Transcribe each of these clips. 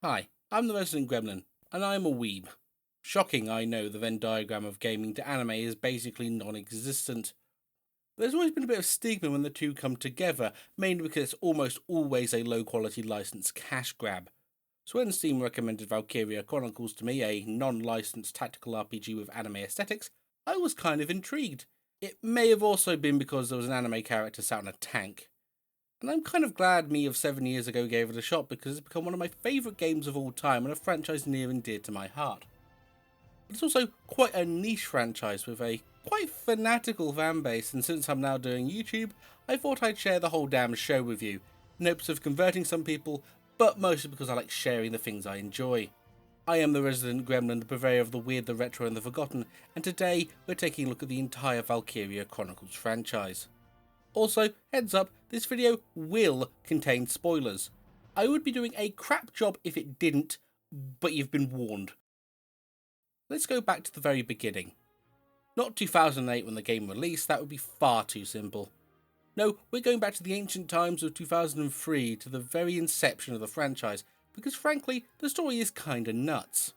Hi, I'm the resident gremlin, and I'm a weeb. Shocking, I know, the Venn diagram of gaming to anime is basically non-existent. There's always been a bit of stigma when the two come together, mainly because it's almost always a low-quality licensed cash grab. So when Steam recommended Valkyria Chronicles to me, a non-licensed tactical RPG with anime aesthetics, I was kind of intrigued. It may have also been because there was an anime character sat on a tank. And I'm kind of glad me of 7 years ago gave it a shot because it's become one of my favourite games of all time and a franchise near and dear to my heart. But it's also quite a niche franchise with a quite fanatical fanbase, and since I'm now doing YouTube, I thought I'd share the whole damn show with you, in hopes of converting some people, but mostly because I like sharing the things I enjoy. I am the resident gremlin, the purveyor of the weird, the retro and the forgotten, and today we're taking a look at the entire Valkyria Chronicles franchise. Also, heads up, this video will contain spoilers. I would be doing a crap job if it didn't, but you've been warned. Let's go back to the very beginning. Not 2008 when the game released, that would be far too simple. No, we're going back to the ancient times of 2003 to the very inception of the franchise, because frankly, the story is kinda nuts.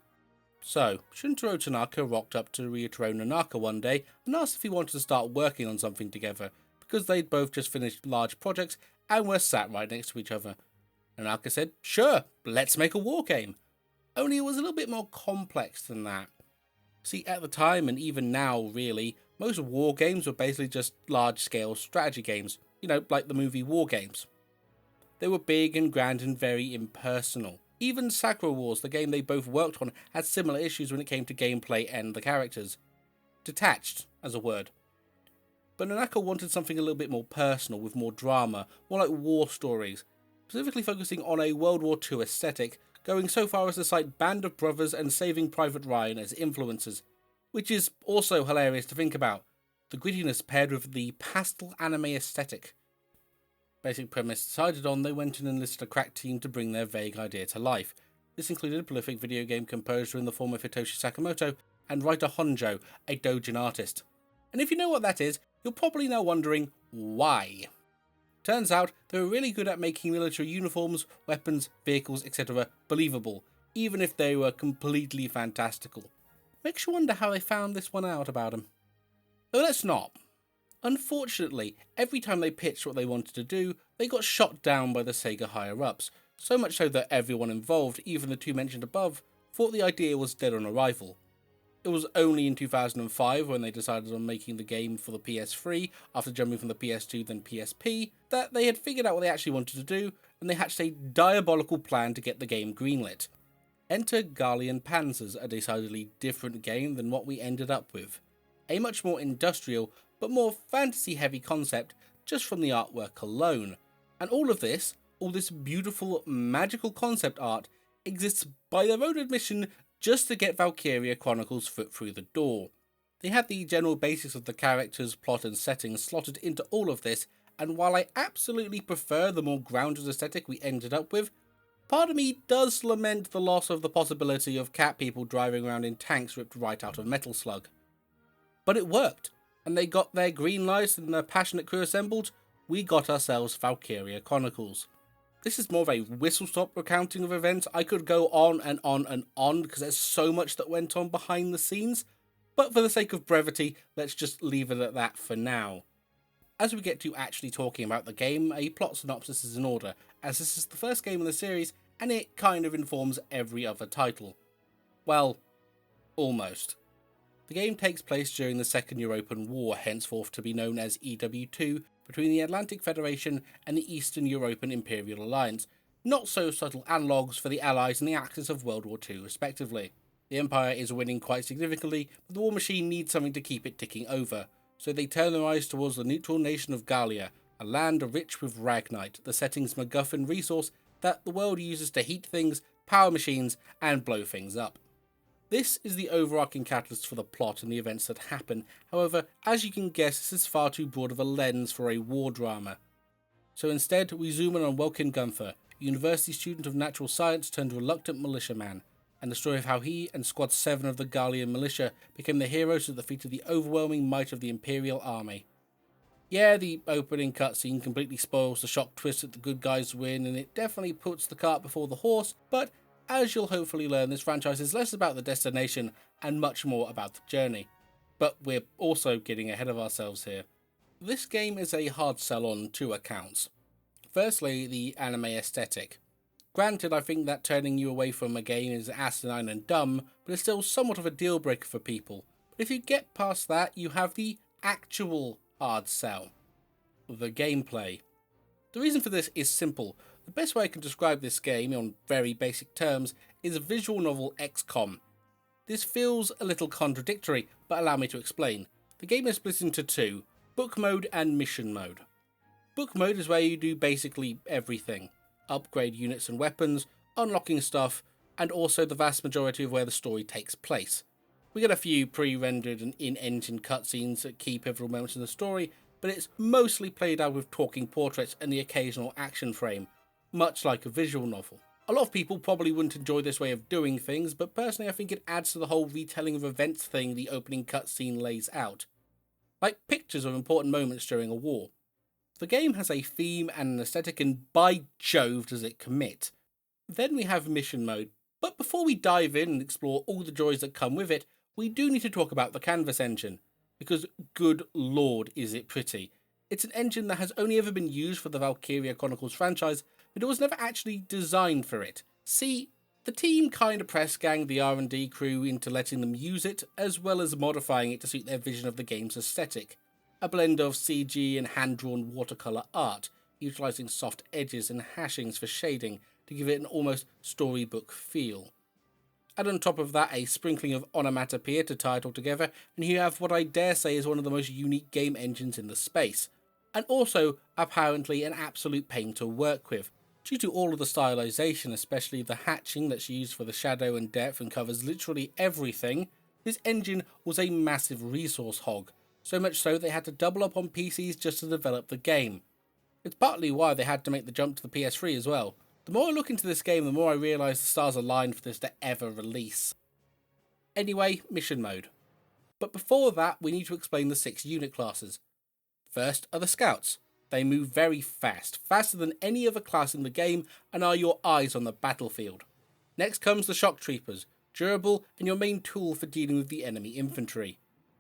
So, Shuntaro Tanaka rocked up to Ryutaro Nanaka one day and asked if he wanted to start working on something together, because they'd both just finished large projects and were sat right next to each other. Nanaka said, sure, let's make a war game. Only it was a little bit more complex than that. See, at the time, and even now really, most war games were basically just large-scale strategy games, like the movie War Games. They were big and grand and very impersonal. Even Sakura Wars, the game they both worked on, had similar issues when it came to gameplay and the characters. Detached, as a word. But Nanaka wanted something a little bit more personal, with more drama, more like war stories, specifically focusing on a World War II aesthetic, going so far as to cite Band of Brothers and Saving Private Ryan as influences, which is also hilarious to think about. The grittiness paired with the pastel anime aesthetic. Basic premise decided on, they went and enlisted a crack team to bring their vague idea to life. This included a prolific video game composer in the form of Hitoshi Sakamoto and writer Honjo, a doujin artist. And if you know what that is, you're probably now wondering why. Turns out they were really good at making military uniforms, weapons, vehicles, etc. believable, even if they were completely fantastical. Makes you wonder how they found this one out about them. Though let's not. Unfortunately, every time they pitched what they wanted to do, they got shot down by the Sega higher-ups, so much so that everyone involved, even the two mentioned above, thought the idea was dead on arrival. It was only in 2005, when they decided on making the game for the PS3, after jumping from the PS2 then PSP, that they had figured out what they actually wanted to do, and they hatched a diabolical plan to get the game greenlit. Enter Gallian Panzers, a decidedly different game than what we ended up with. A much more industrial, but more fantasy-heavy concept just from the artwork alone. And all this beautiful, magical concept art, exists by their own admission just to get Valkyria Chronicles' foot through the door. They had the general basics of the characters, plot and settings slotted into all of this, and while I absolutely prefer the more grounded aesthetic we ended up with, part of me does lament the loss of the possibility of cat people driving around in tanks ripped right out of Metal Slug. But it worked, and they got their green lights and their passionate crew assembled. We got ourselves Valkyria Chronicles. This is more of a whistle-stop recounting of events. I could go on and on and on because there's so much that went on behind the scenes, but for the sake of brevity, let's just leave it at that for now. As we get to actually talking about the game, a plot synopsis is in order, as this is the first game in the series and it kind of informs every other title. Well, almost. The game takes place during the Second European War, henceforth to be known as EW2, between the Atlantic Federation and the Eastern European Imperial Alliance, not so subtle analogues for the Allies and the Axis of World War II respectively. The Empire is winning quite significantly, but the war machine needs something to keep it ticking over, so they turn their eyes towards the neutral nation of Gallia, a land rich with Ragnite, the setting's MacGuffin resource that the world uses to heat things, power machines, and blow things up. This is the overarching catalyst for the plot and the events that happen. However, as you can guess, this is far too broad of a lens for a war drama. So instead, we zoom in on Welkin Gunther, a university student of natural science turned reluctant militiaman, and the story of how he and Squad 7 of the Gallian militia became the heroes that defeated the overwhelming might of the Imperial army. Yeah, the opening cutscene completely spoils the shock twist that the good guys win, and it definitely puts the cart before the horse, but As you'll hopefully learn, this franchise is less about the destination and much more about the journey. But we're also getting ahead of ourselves here. This game is a hard sell on two accounts. Firstly, the anime aesthetic. Granted, I think that turning you away from a game is asinine and dumb, but it's still somewhat of a deal breaker for people. But if you get past that, you have the actual hard sell. The gameplay. The reason for this is simple. The best way I can describe this game, on very basic terms, is a visual novel XCOM. This feels a little contradictory, but allow me to explain. The game is split into two, book mode and mission mode. Book mode is where you do basically everything. Upgrade units and weapons, unlocking stuff, and also the vast majority of where the story takes place. We get a few pre-rendered and in-engine cutscenes that key pivotal moments in the story, but it's mostly played out with talking portraits and the occasional action frame, much like a visual novel. A lot of people probably wouldn't enjoy this way of doing things, but personally I think it adds to the whole retelling of events thing the opening cutscene lays out. Like pictures of important moments during a war. The game has a theme and an aesthetic, and by Jove does it commit. Then we have mission mode, but before we dive in and explore all the joys that come with it, we do need to talk about the canvas engine, because good lord is it pretty. It's an engine that has only ever been used for the Valkyria Chronicles franchise, but it was never actually designed for it. See, the team kinda press-ganged the R&D crew into letting them use it, as well as modifying it to suit their vision of the game's aesthetic. A blend of CG and hand-drawn watercolour art, utilising soft edges and hashings for shading to give it an almost storybook feel. Add on top of that a sprinkling of onomatopoeia to tie it all together, and you have what I dare say is one of the most unique game engines in the space, and also apparently an absolute pain to work with. Due to all of the stylisation, especially the hatching that's used for the shadow and depth and covers literally everything, this engine was a massive resource hog. So much so they had to double up on PCs just to develop the game. It's partly why they had to make the jump to the PS3 as well. The more I look into this game, the more I realise the stars aligned for this to ever release. Anyway, mission mode. But before that, we need to explain the 6 unit classes. First are the scouts. They move very fast, faster than any other class in the game, and are your eyes on the battlefield. Next comes the shock troopers, durable and your main tool for dealing with the enemy infantry.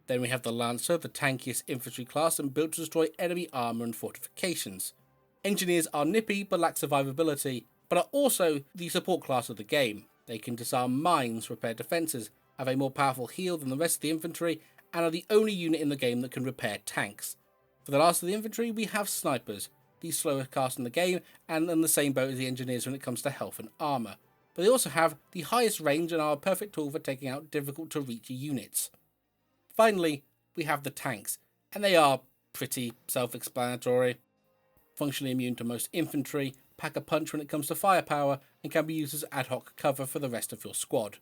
Then we have the Lancer, the tankiest infantry class and built to destroy enemy armour and fortifications. Engineers are nippy but lack survivability, but are also the support class of the game. They can disarm mines, repair defences, have a more powerful heal than the rest of the infantry, and are the only unit in the game that can repair tanks. For the last of the infantry, we have snipers, the slowest class in the game, and in the same boat as the engineers when it comes to health and armour. But they also have the highest range and are a perfect tool for taking out difficult to reach units. Finally, we have the tanks, and they are pretty self-explanatory. Functionally immune to most infantry, pack a punch when it comes to firepower, and can be used as ad hoc cover for the rest of your squad.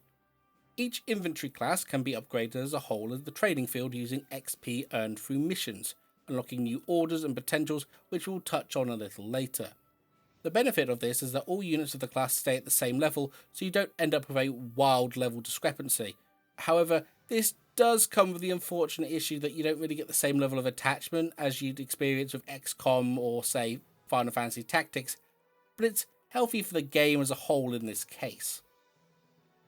Each infantry class can be upgraded as a whole as the trading field using XP earned through missions, unlocking new orders and potentials which we'll touch on a little later. The benefit of this is that all units of the class stay at the same level, so you don't end up with a wild level discrepancy. However, this does come with the unfortunate issue that you don't really get the same level of attachment as you'd experience with XCOM or, say, Final Fantasy Tactics, but it's healthy for the game as a whole in this case.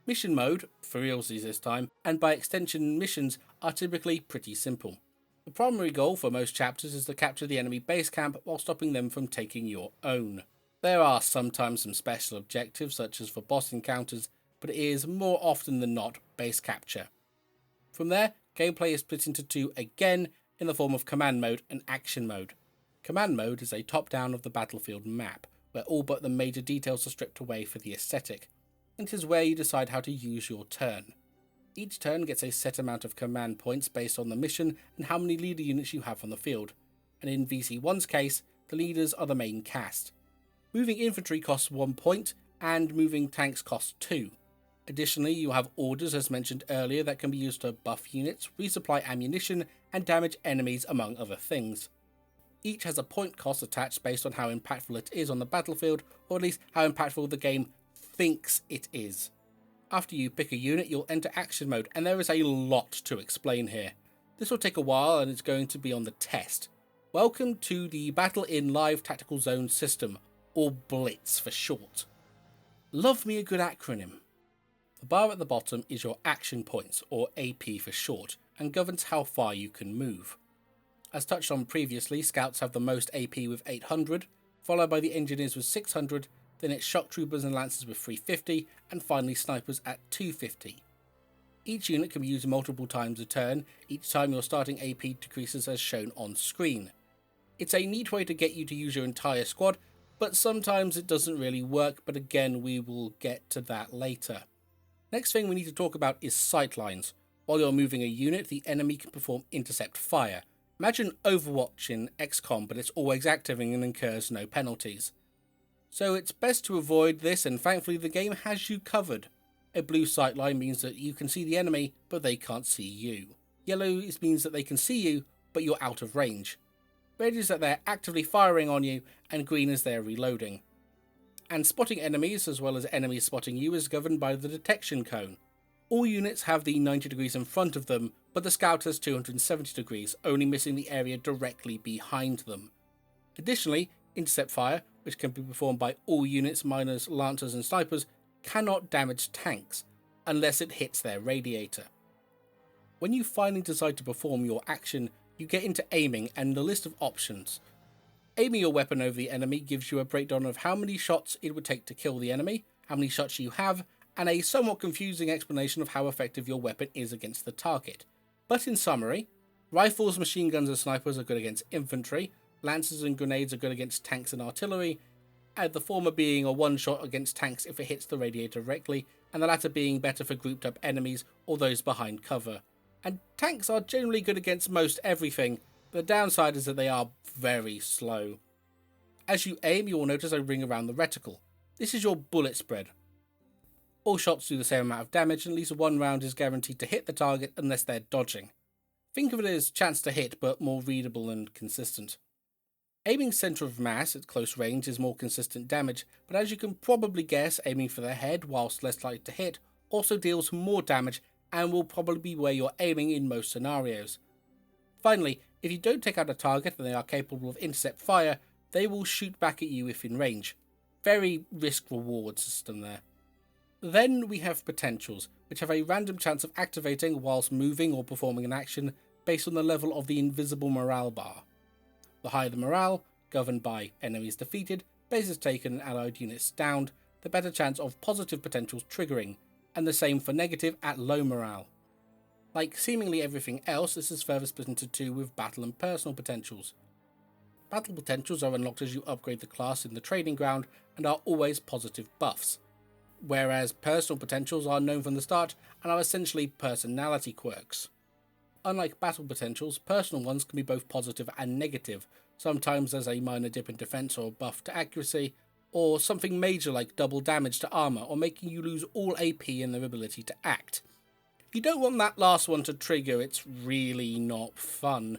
Mission mode, for realsies this time, and by extension missions, are typically pretty simple. The primary goal for most chapters is to capture the enemy base camp while stopping them from taking your own. There are sometimes some special objectives such as for boss encounters, but it is more often than not base capture. From there, gameplay is split into 2 again in the form of command mode and action mode. Command mode is a top-down of the battlefield map, where all but the major details are stripped away for the aesthetic. It is where you decide how to use your turn. Each turn gets a set amount of command points based on the mission and how many leader units you have on the field, and in VC1's case, the leaders are the main cast. Moving infantry costs 1 point, and moving tanks costs 2. Additionally, you have orders as mentioned earlier that can be used to buff units, resupply ammunition, and damage enemies among other things. Each has a point cost attached based on how impactful it is on the battlefield, or at least how impactful the game thinks it is. After you pick a unit, you'll enter action mode, and there is a lot to explain here. This will take a while and it's going to be on the test. Welcome to the Battle in Live Tactical Zone system, or Blitz for short. Love me a good acronym. The bar at the bottom is your action points, or AP for short, and governs how far you can move. As touched on previously, scouts have the most AP with 800, followed by the engineers with 600, then it's shock troopers and lancers with 350, and finally snipers at 250. Each unit can be used multiple times a turn, each time your starting AP decreases as shown on screen. It's a neat way to get you to use your entire squad, but sometimes it doesn't really work, but again we will get to that later. Next thing we need to talk about is sightlines. While you're moving a unit, the enemy can perform intercept fire. Imagine Overwatch in XCOM, but it's always active and incurs no penalties. So it's best to avoid this, and thankfully the game has you covered. A blue sightline means that you can see the enemy, but they can't see you. Yellow means that they can see you, but you're out of range. Red is that they're actively firing on you, and green is they're reloading. And spotting enemies, as well as enemies spotting you, is governed by the detection cone. All units have the 90 degrees in front of them, but the scout has 270 degrees, only missing the area directly behind them. Additionally, intercept fire, which can be performed by all units minus lancers and snipers, cannot damage tanks, unless it hits their radiator. When you finally decide to perform your action, you get into aiming and the list of options. Aiming your weapon over the enemy gives you a breakdown of how many shots it would take to kill the enemy, how many shots you have, and a somewhat confusing explanation of how effective your weapon is against the target. But in summary, rifles, machine guns and snipers are good against infantry, lancers and grenades are good against tanks and artillery, and the former being a one-shot against tanks if it hits the radiator directly, and the latter being better for grouped up enemies or those behind cover. And tanks are generally good against most everything, but the downside is that they are very slow. As you aim, you will notice a ring around the reticle. This is your bullet spread. All shots do the same amount of damage, and at least one round is guaranteed to hit the target unless they're dodging. Think of it as chance to hit, but more readable and consistent. Aiming centre of mass at close range is more consistent damage, but as you can probably guess, aiming for the head, whilst less likely to hit, also deals more damage and will probably be where you're aiming in most scenarios. Finally, if you don't take out a target and they are capable of intercept fire, they will shoot back at you if in range. Very risk-reward system there. Then we have potentials, which have a random chance of activating whilst moving or performing an action based on the level of the invisible morale bar. The higher the morale, governed by enemies defeated, bases taken and allied units downed, the better chance of positive potentials triggering, and the same for negative at low morale. Like seemingly everything else, this is further split into two with battle and personal potentials. Battle potentials are unlocked as you upgrade the class in the training ground and are always positive buffs, whereas personal potentials are known from the start and are essentially personality quirks. Unlike battle potentials, personal ones can be both positive and negative, sometimes as a minor dip in defense or buff to accuracy, or something major like double damage to armor or making you lose all AP and their ability to act. If you don't want that last one to trigger, it's really not fun.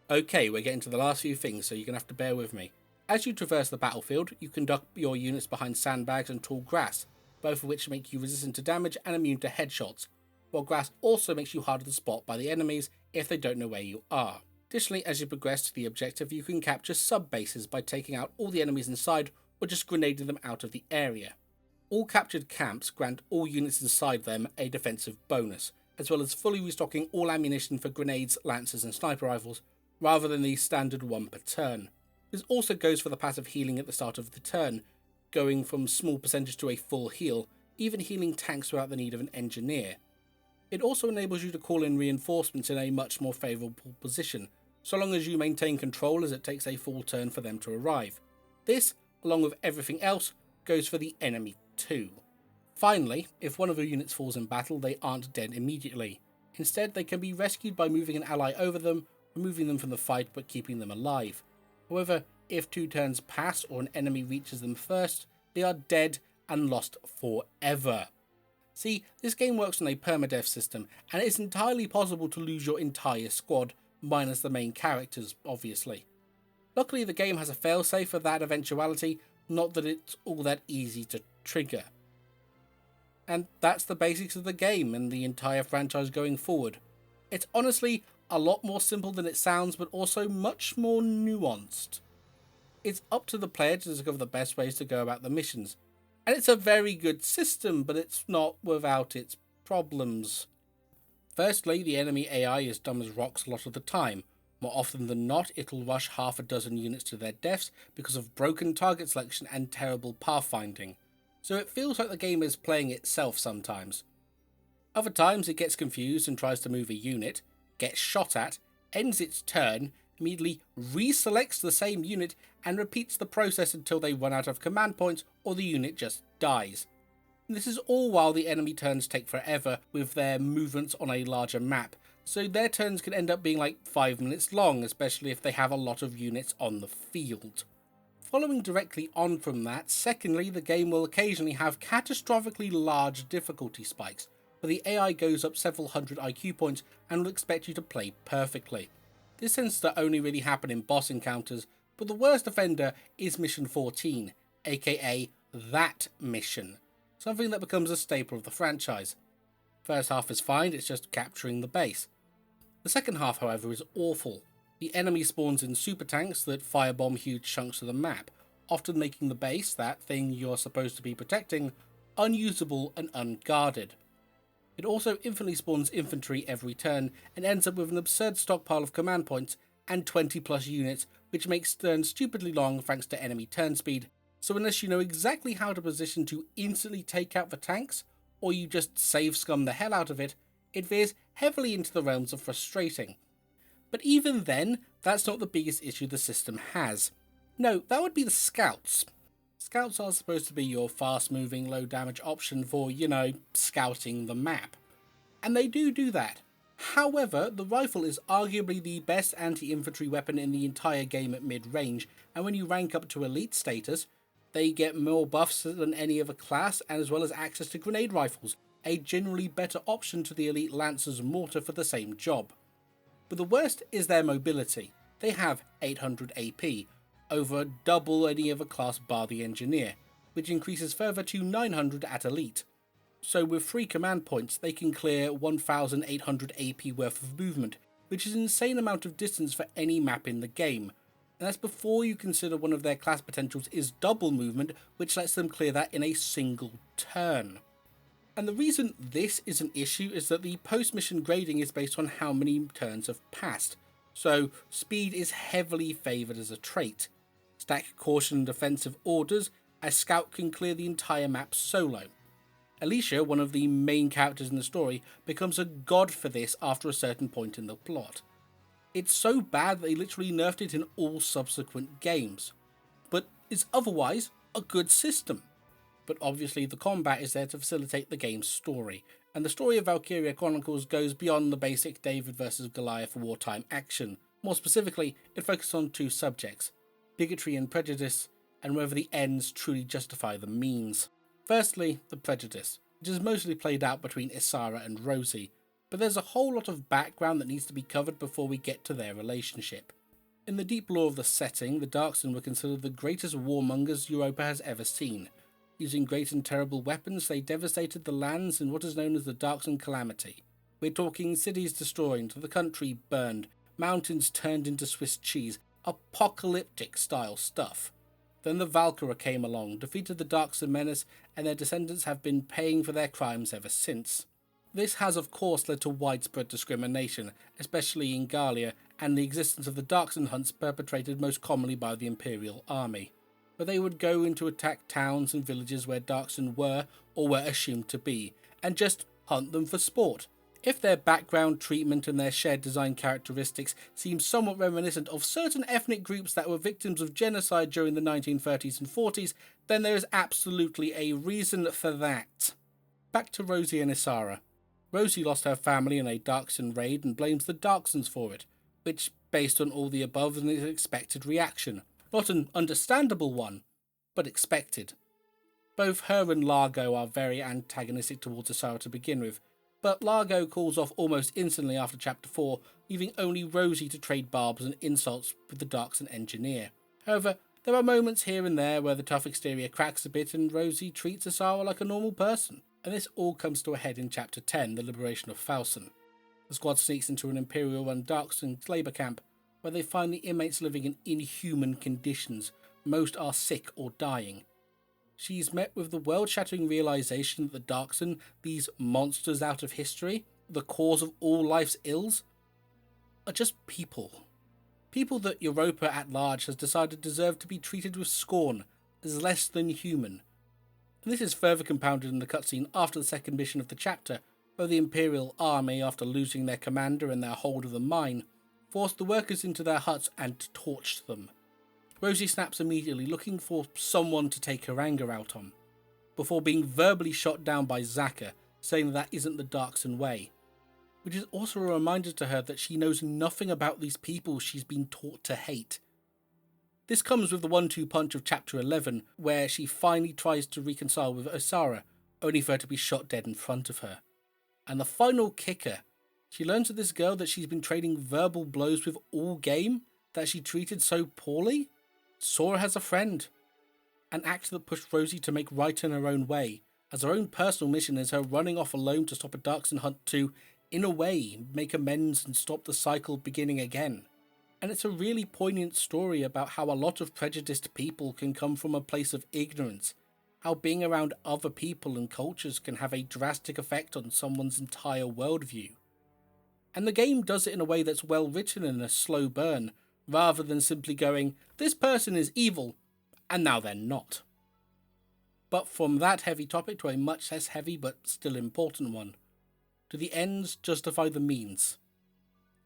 Okay, we're getting to the last few things, so you're going to have to bear with me. As you traverse the battlefield, you conduct your units behind sandbags and tall grass, both of which make you resistant to damage and immune to headshots, while grass also makes you harder to spot by the enemies if they don't know where you are. Additionally, as you progress to the objective, you can capture sub-bases by taking out all the enemies inside or just grenading them out of the area. All captured camps grant all units inside them a defensive bonus, as well as fully restocking all ammunition for grenades, lancers and sniper rifles, rather than the standard one per turn. This also goes for the passive healing at the start of the turn, going from small percentage to a full heal, even healing tanks without the need of an engineer. It also enables you to call in reinforcements in a much more favourable position, so long as you maintain control as it takes a full turn for them to arrive. This, along with everything else, goes for the enemy too. Finally, if one of your units falls in battle, they aren't dead immediately. Instead, they can be rescued by moving an ally over them, removing them from the fight but keeping them alive. However, if 2 turns pass or an enemy reaches them first, they are dead and lost forever. See, this game works on a permadeath system, and it is entirely possible to lose your entire squad, minus the main characters, obviously. Luckily, the game has a failsafe for that eventuality, not that it's all that easy to trigger. And that's the basics of the game and the entire franchise going forward. It's honestly a lot more simple than it sounds, but also much more nuanced. It's up to the player to discover the best ways to go about the missions. And it's a very good system, but it's not without its problems. Firstly, the enemy AI is dumb as rocks a lot of the time. More often than not, it'll rush half a dozen units to their deaths because of broken target selection and terrible pathfinding. So it feels like the game is playing itself sometimes. Other times it gets confused and tries to move a unit, gets shot at, ends its turn, immediately reselects the same unit and repeats the process until they run out of command points or the unit just dies. And this is all while the enemy turns take forever with their movements on a larger map, so their turns can end up being like 5 minutes long, especially if they have a lot of units on the field. Following directly on from that, secondly, the game will occasionally have catastrophically large difficulty spikes, where the AI goes up several hundred IQ points and will expect you to play perfectly. This tends to only really happen in boss encounters, but the worst offender is Mission 14, aka that mission, something that becomes a staple of the franchise. First half is fine, it's just capturing the base. The second half, however, is awful. The enemy spawns in super tanks that firebomb huge chunks of the map, often making the base, that thing you're supposed to be protecting, unusable and unguarded. It also infinitely spawns infantry every turn and ends up with an absurd stockpile of command points and 20 plus units, which makes turns stupidly long thanks to enemy turn speed, so unless you know exactly how to position to instantly take out the tanks, or you just save scum the hell out of it, it veers heavily into the realms of frustrating. But even then, that's not the biggest issue the system has. No, that would be the scouts. Scouts are supposed to be your fast-moving, low-damage option for, scouting the map. And they do that. However, the rifle is arguably the best anti-infantry weapon in the entire game at mid-range, and when you rank up to elite status, they get more buffs than any other class, as well as access to grenade rifles, a generally better option to the elite Lancer's mortar for the same job. But the worst is their mobility. They have 800 AP, over double any other class bar the Engineer, which increases further to 900 at Elite. So with 3 command points they can clear 1800 AP worth of movement, which is an insane amount of distance for any map in the game. And that's before you consider one of their class potentials is double movement, which lets them clear that in a single turn. And the reason this is an issue is that the post-mission grading is based on how many turns have passed, so speed is heavily favoured as a trait. Stack caution and defensive orders, a scout can clear the entire map solo. Alicia, one of the main characters in the story, becomes a god for this after a certain point in the plot. It's so bad that they literally nerfed it in all subsequent games, but is otherwise a good system. But obviously the combat is there to facilitate the game's story, and the story of Valkyria Chronicles goes beyond the basic David vs Goliath wartime action. More specifically, it focuses on 2 subjects, bigotry and prejudice, and whether the ends truly justify the means. Firstly, the prejudice, which is mostly played out between Isara and Rosie, but there's a whole lot of background that needs to be covered before we get to their relationship. In the deep lore of the setting, the Darkson were considered the greatest warmongers Europa has ever seen. Using great and terrible weapons, they devastated the lands in what is known as the Darkson Calamity. We're talking cities destroyed, the country burned, mountains turned into Swiss cheese, apocalyptic style stuff. Then the Valkyria came along, defeated the Darkson menace, and their descendants have been paying for their crimes ever since. This has of course led to widespread discrimination, especially in Gallia, and the existence of the Darkson hunts perpetrated most commonly by the Imperial Army, where they would go in to attack towns and villages where Darkson were or were assumed to be, and just hunt them for sport. If their background, treatment and their shared design characteristics seem somewhat reminiscent of certain ethnic groups that were victims of genocide during the 1930s and 40s, then there is absolutely a reason for that. Back to Rosie and Isara. Rosie lost her family in a Darkson raid and blames the Darksons for it, which, based on all the above, is an expected reaction. Not an understandable one, but expected. Both her and Largo are very antagonistic towards Isara to begin with, but Largo cools off almost instantly after Chapter 4, leaving only Rosie to trade barbs and insults with the Darkson engineer. However, there are moments here and there where the tough exterior cracks a bit and Rosie treats Isara like a normal person, and this all comes to a head in Chapter 10, the liberation of Falson. The squad sneaks into an Imperial-run Darkson labour camp, where they find the inmates living in inhuman conditions. Most are sick or dying. she's met with the world-shattering realization that the Darkson, these monsters out of history, the cause of all life's ills, are just people. People that Europa at large has decided deserve to be treated with scorn, as less than human. And this is further compounded in the cutscene after the second mission of the chapter, where the Imperial army, after losing their commander and their hold of the mine, forced the workers into their huts and torched them. Rosie snaps immediately, looking for someone to take her anger out on, before being verbally shot down by Zaka, saying that isn't the Darkson way, which is also a reminder to her that she knows nothing about these people she's been taught to hate. This comes with the 1-2 punch of Chapter 11, where she finally tries to reconcile with Osara, only for her to be shot dead in front of her. And the final kicker, she learns of this girl that she's been trading verbal blows with all game, that she treated so poorly. Saw her as a friend. An act that pushed Rosie to make right in her own way, as her own personal mission is her running off alone to stop a Darkson hunt to, in a way, make amends and stop the cycle beginning again. And it's a really poignant story about how a lot of prejudiced people can come from a place of ignorance, how being around other people and cultures can have a drastic effect on someone's entire worldview. And the game does it in a way that's well written and a slow burn, rather than simply going, this person is evil, and now they're not. But from that heavy topic to a much less heavy but still important one. Do the ends justify the means?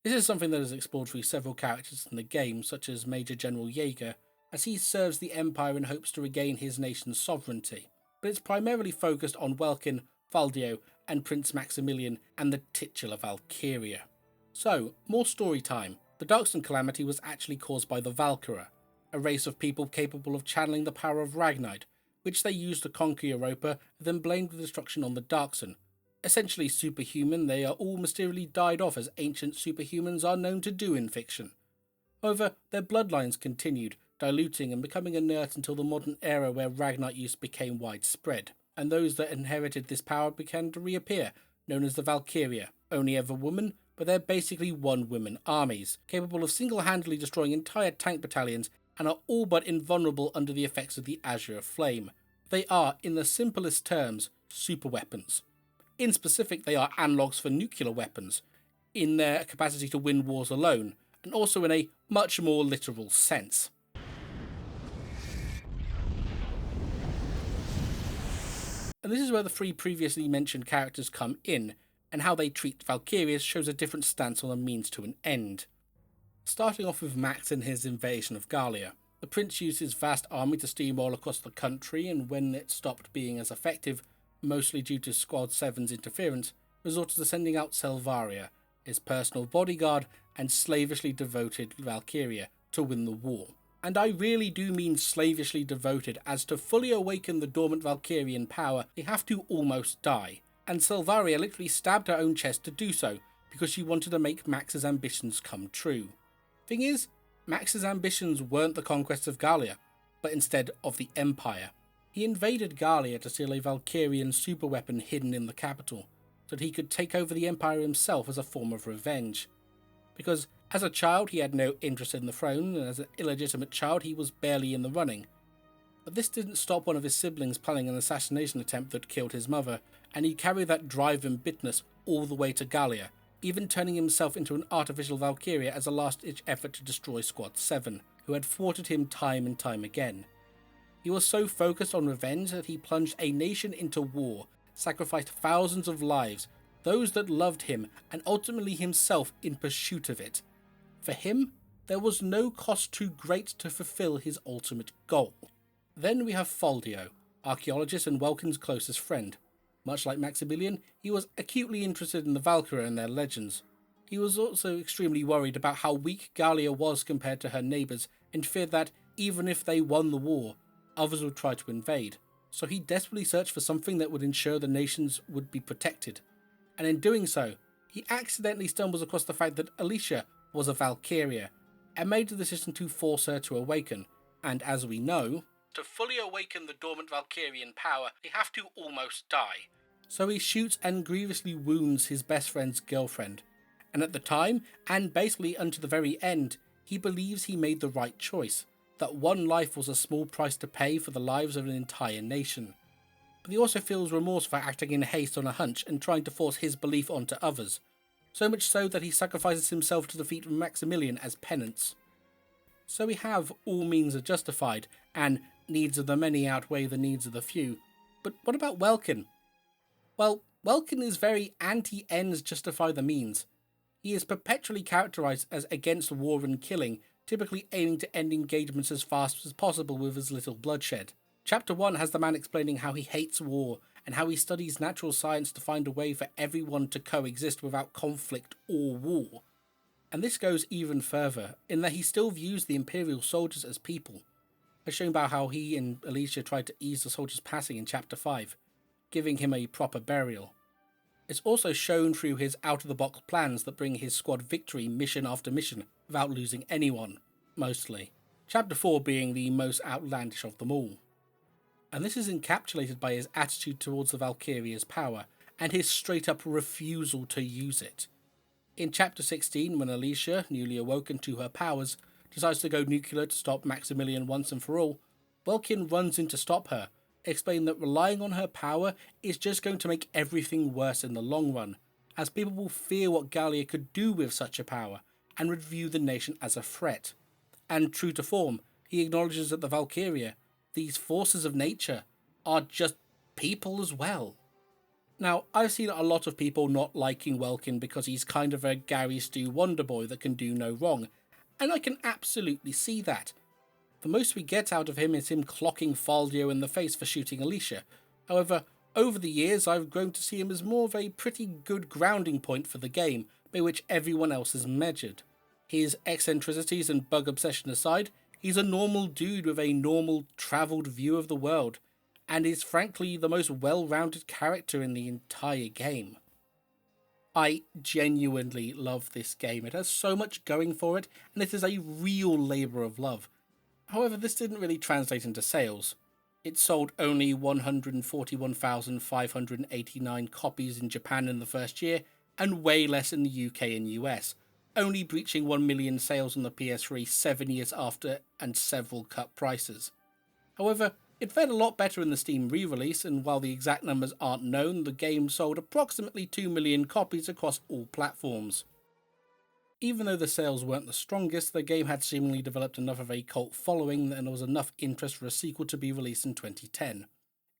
This is something that is explored through several characters in the game, such as Major General Jaeger, as he serves the Empire in hopes to regain his nation's sovereignty, but it's primarily focused on Welkin, Faldio, and Prince Maximilian and the titular Valkyria. So, more story time. The Darkson calamity was actually caused by the Valkyria, a race of people capable of channeling the power of Ragnite, which they used to conquer Europa and then blamed the destruction on the Darkson. Essentially superhuman, they are all mysteriously died off as ancient superhumans are known to do in fiction. However, their bloodlines continued, diluting and becoming inert until the modern era where Ragnite use became widespread, and those that inherited this power began to reappear, known as the Valkyria, only ever women, but they're basically one-woman armies, capable of single-handedly destroying entire tank battalions and are all but invulnerable under the effects of the Azure Flame. They are, in the simplest terms, super weapons. In specific, they are analogues for nuclear weapons, in their capacity to win wars alone, and also in a much more literal sense. And this is where the three previously mentioned characters come in, and how they treat Valkyrias shows a different stance on a means to an end. Starting off with Max and his invasion of Gallia, the prince used his vast army to steamroll across the country, and when it stopped being as effective, mostly due to Squad 7's interference, resorted to sending out Selvaria, his personal bodyguard and slavishly devoted Valkyria, to win the war. And I really do mean slavishly devoted, as to fully awaken the dormant Valkyrian power, they have to almost die. And Selvaria literally stabbed her own chest to do so, because she wanted to make Max's ambitions come true. Thing is, Max's ambitions weren't the conquest of Gallia, but instead of the Empire. He invaded Gallia to steal a Valkyrian superweapon hidden in the capital, so that he could take over the Empire himself as a form of revenge. Because as a child he had no interest in the throne, and as an illegitimate child he was barely in the running. But this didn't stop one of his siblings planning an assassination attempt that killed his mother, and he carried that drive and bitterness all the way to Gallia, even turning himself into an artificial Valkyria as a last-ditch effort to destroy Squad 7, who had thwarted him time and time again. He was so focused on revenge that he plunged a nation into war, sacrificed thousands of lives, those that loved him, and ultimately himself in pursuit of it. For him, there was no cost too great to fulfill his ultimate goal. Then we have Faldio, archaeologist and Welkin's closest friend. Much like Maximilian, he was acutely interested in the Valkyria and their legends. He was also extremely worried about how weak Gallia was compared to her neighbours, and feared that, even if they won the war, others would try to invade. So he desperately searched for something that would ensure the nations would be protected. And in doing so, he accidentally stumbles across the fact that Alicia was a Valkyria, and made the decision to force her to awaken. And as we know, to fully awaken the dormant Valkyrian power, they have to almost die. So he shoots and grievously wounds his best friend's girlfriend. And at the time, and basically unto the very end, he believes he made the right choice, that one life was a small price to pay for the lives of an entire nation. But he also feels remorse for acting in haste on a hunch and trying to force his belief onto others, so much so that he sacrifices himself to defeat Maximilian as penance. So we have all means are justified, and needs of the many outweigh the needs of the few. But what about Welkin? Well, Welkin is very anti-ends justify the means. He is perpetually characterised as against war and killing, typically aiming to end engagements as fast as possible with as little bloodshed. Chapter 1 has the man explaining how he hates war, and how he studies natural science to find a way for everyone to coexist without conflict or war. And this goes even further, in that he still views the Imperial soldiers as people, as shown by how he and Alicia tried to ease the soldiers' passing in Chapter 5, giving him a proper burial. It's also shown through his out-of-the-box plans that bring his squad victory mission after mission, without losing anyone, mostly. Chapter 4 being the most outlandish of them all. And this is encapsulated by his attitude towards the Valkyria's power, and his straight-up refusal to use it. In Chapter 16, when Alicia, newly awoken to her powers, decides to go nuclear to stop Maximilian once and for all, Welkin runs in to stop her, explaining that relying on her power is just going to make everything worse in the long run, as people will fear what Gallia could do with such a power, and would view the nation as a threat. And true to form, he acknowledges that the Valkyria, these forces of nature, are just people as well. Now, I've seen a lot of people not liking Welkin because he's kind of a Gary Stu Wonderboy that can do no wrong, and I can absolutely see that. The most we get out of him is him clocking Faldio in the face for shooting Alicia. However, over the years I've grown to see him as more of a pretty good grounding point for the game, by which everyone else is measured. His eccentricities and bug obsession aside, he's a normal dude with a normal, travelled view of the world, and is frankly the most well-rounded character in the entire game. I genuinely love this game. It has so much going for it, and it is a real labour of love. However, this didn't really translate into sales. It sold only 141,589 copies in Japan in the first year, and way less in the UK and US, only breaching 1 million sales on the PS3 7 years after and several cut prices. However, it fared a lot better in the Steam re-release, and while the exact numbers aren't known, the game sold approximately 2 million copies across all platforms. Even though the sales weren't the strongest, the game had seemingly developed enough of a cult following and there was enough interest for a sequel to be released in 2010.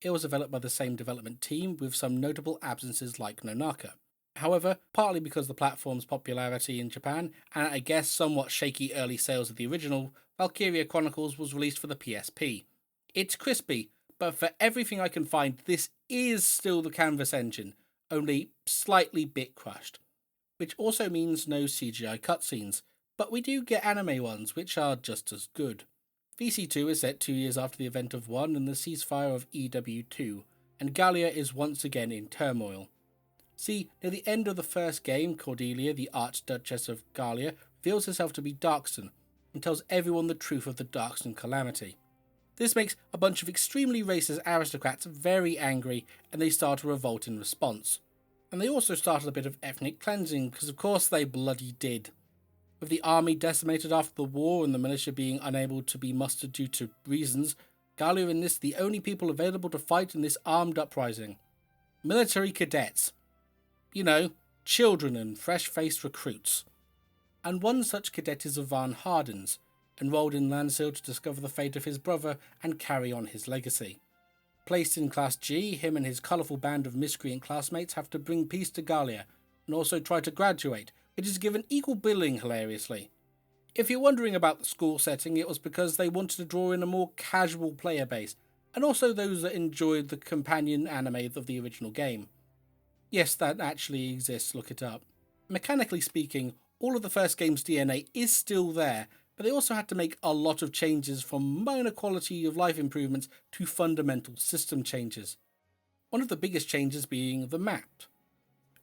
It was developed by the same development team, with some notable absences like Nonaka. However, partly because of the platform's popularity in Japan, and I guess somewhat shaky early sales of the original, Valkyria Chronicles was released for the PSP. It's crispy, but for everything I can find, this is still the Canvas engine, only slightly bit crushed. Which also means no CGI cutscenes, but we do get anime ones, which are just as good. VC2 is set 2 years after the event of 1 and the ceasefire of EW2, and Gallia is once again in turmoil. See, near the end of the first game, Cordelia, the Archduchess of Gallia, reveals herself to be Darkson, and tells everyone the truth of the Darkson calamity. This makes a bunch of extremely racist aristocrats very angry, and they start a revolt in response. And they also started a bit of ethnic cleansing, because of course they bloody did. With the army decimated after the war and the militia being unable to be mustered due to reasons, Gallia enlists the only people available to fight in this armed uprising. Military cadets. You know, children and fresh-faced recruits. And one such cadet is Ivan Hardens, enrolled in Landsil to discover the fate of his brother and carry on his legacy. Placed in Class G, him and his colourful band of miscreant classmates have to bring peace to Gallia, and also try to graduate, which is given equal billing hilariously. If you're wondering about the school setting, it was because they wanted to draw in a more casual player base, and also those that enjoyed the companion anime of the original game. Yes, that actually exists, look it up. Mechanically speaking, all of the first game's DNA is still there, but they also had to make a lot of changes, from minor quality of life improvements to fundamental system changes. One of the biggest changes being the map.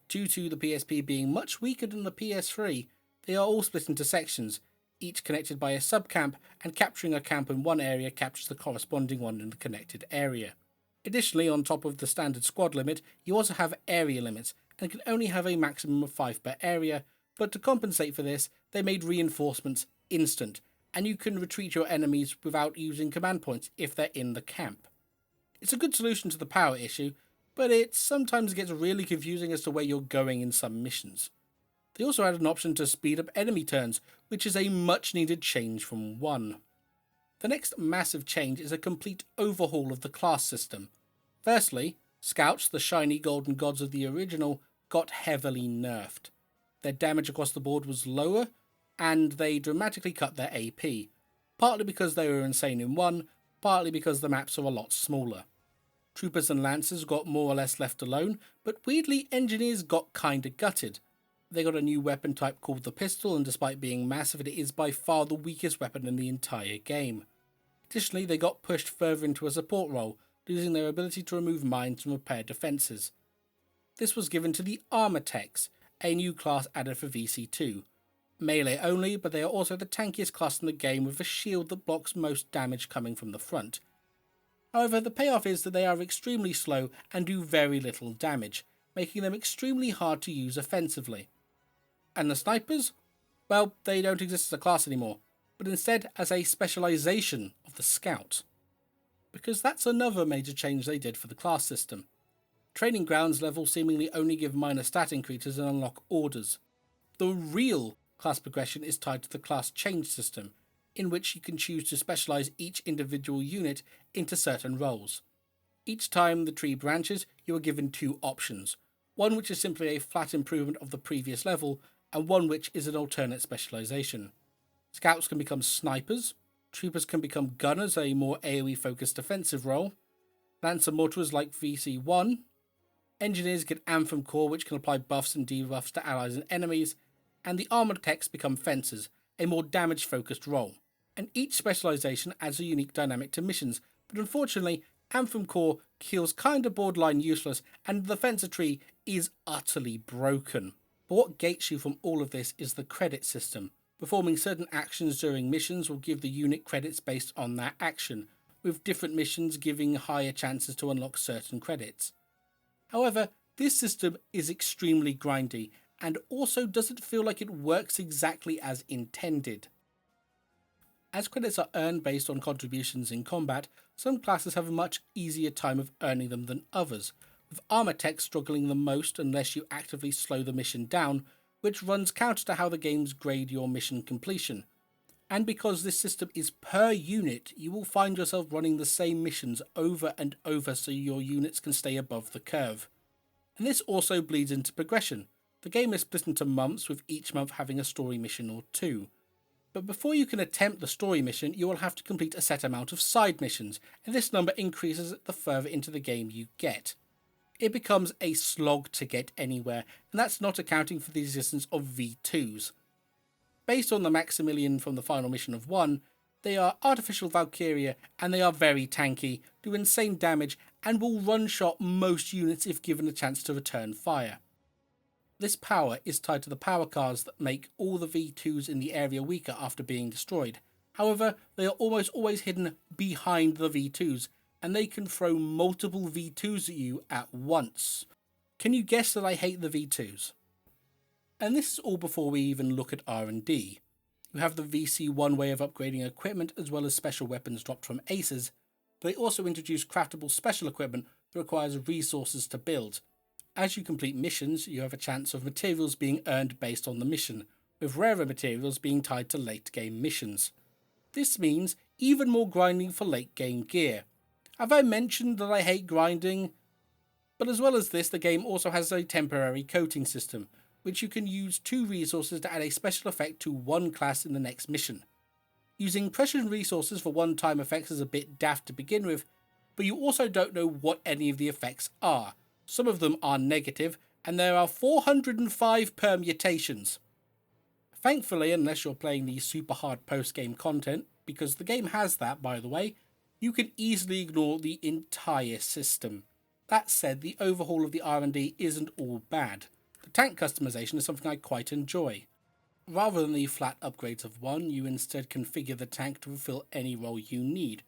Due to the PSP being much weaker than the PS3, they are all split into sections, each connected by a sub-camp, and capturing a camp in one area captures the corresponding one in the connected area. Additionally, on top of the standard squad limit, you also have area limits, and can only have a maximum of 5 per area, but to compensate for this, they made reinforcements instant, and you can retreat your enemies without using command points if they're in the camp. It's a good solution to the power issue, but it sometimes gets really confusing as to where you're going in some missions. They also added an option to speed up enemy turns, which is a much needed change from 1. The next massive change is a complete overhaul of the class system. Firstly, Scouts, the shiny golden gods of the original, got heavily nerfed. Their damage across the board was lower, and they dramatically cut their AP, partly because they were insane in 1, partly because the maps are a lot smaller. Troopers and Lancers got more or less left alone, but weirdly Engineers got kinda gutted. They got a new weapon type called the pistol, and despite being massive, it is by far the weakest weapon in the entire game. Additionally, they got pushed further into a support role, losing their ability to remove mines and repair defences. This was given to the Armour Techs, a new class added for VC2. Melee only, but they are also the tankiest class in the game with a shield that blocks most damage coming from the front. However, the payoff is that they are extremely slow and do very little damage, making them extremely hard to use offensively. And the snipers? Well, they don't exist as a class anymore, but instead as a specialisation of the scout. Because that's another major change they did for the class system. Training grounds levels seemingly only give minor stat increases and unlock orders. The real class progression is tied to the class change system, in which you can choose to specialise each individual unit into certain roles. Each time the tree branches, you are given 2 options, one which is simply a flat improvement of the previous level, and one which is an alternate specialisation. Scouts can become snipers, troopers can become gunners, a more AoE focused defensive role, Lancer mortars like VC1, engineers get Anthem Core which can apply buffs and debuffs to allies and enemies, and the armoured techs become fencers, a more damage focused role. And each specialisation adds a unique dynamic to missions, but unfortunately Anthem Core feels kinda borderline useless and the fencer tree is utterly broken. But what gates you from all of this is the credit system. Performing certain actions during missions will give the unit credits based on that action, with different missions giving higher chances to unlock certain credits. However, this system is extremely grindy and also doesn't feel like it works exactly as intended. As credits are earned based on contributions in combat, some classes have a much easier time of earning them than others, with armor tech struggling the most unless you actively slow the mission down, which runs counter to how the games grade your mission completion. And because this system is per unit, you will find yourself running the same missions over and over so your units can stay above the curve. And this also bleeds into progression. The game is split into months, with each month having a story mission or 2. But before you can attempt the story mission, you will have to complete a set amount of side missions, and this number increases the further into the game you get. It becomes a slog to get anywhere, and that's not accounting for the existence of V2s. Based on the Maximilian from the final mission of 1, they are artificial Valkyria, and they are very tanky, do insane damage, and will one-shot most units if given a chance to return fire. This power is tied to the power cards that make all the V2s in the area weaker after being destroyed. However, they are almost always hidden behind the V2s, and they can throw multiple V2s at you at once. Can you guess that I hate the V2s? And this is all before we even look at R&D. You have the VC1 way of upgrading equipment as well as special weapons dropped from aces, but they also introduce craftable special equipment that requires resources to build. As you complete missions, you have a chance of materials being earned based on the mission, with rarer materials being tied to late game missions. This means even more grinding for late game gear. Have I mentioned that I hate grinding? But as well as this, the game also has a temporary coating system, which you can use 2 resources to add a special effect to one class in the next mission. Using precious resources for one-time effects is a bit daft to begin with, but you also don't know what any of the effects are. Some of them are negative, and there are 405 permutations. Thankfully, unless you're playing the super hard post-game content, because the game has that by the way, you can easily ignore the entire system. That said, the overhaul of the R&D isn't all bad. The tank customization is something I quite enjoy. Rather than the flat upgrades of 1, you instead configure the tank to fulfill any role you need.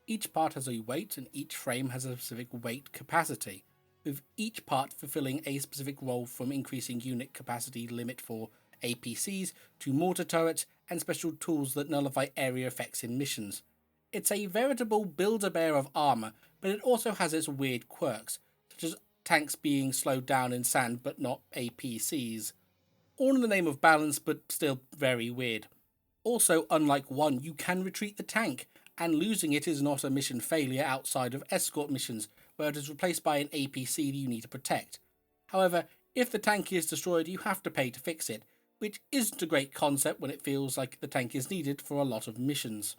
Each part has a weight, and each frame has a specific weight capacity, with each part fulfilling a specific role, from increasing unit capacity limit for APCs to mortar turrets and special tools that nullify area effects in missions. It's a veritable Build-A-Bear of armor, but it also has its weird quirks, such as tanks being slowed down in sand but not APCs. All in the name of balance, but still very weird. Also, unlike 1, you can retreat the tank, and losing it is not a mission failure outside of escort missions, where it is replaced by an APC that you need to protect. However, if the tank is destroyed, you have to pay to fix it, which isn't a great concept when it feels like the tank is needed for a lot of missions.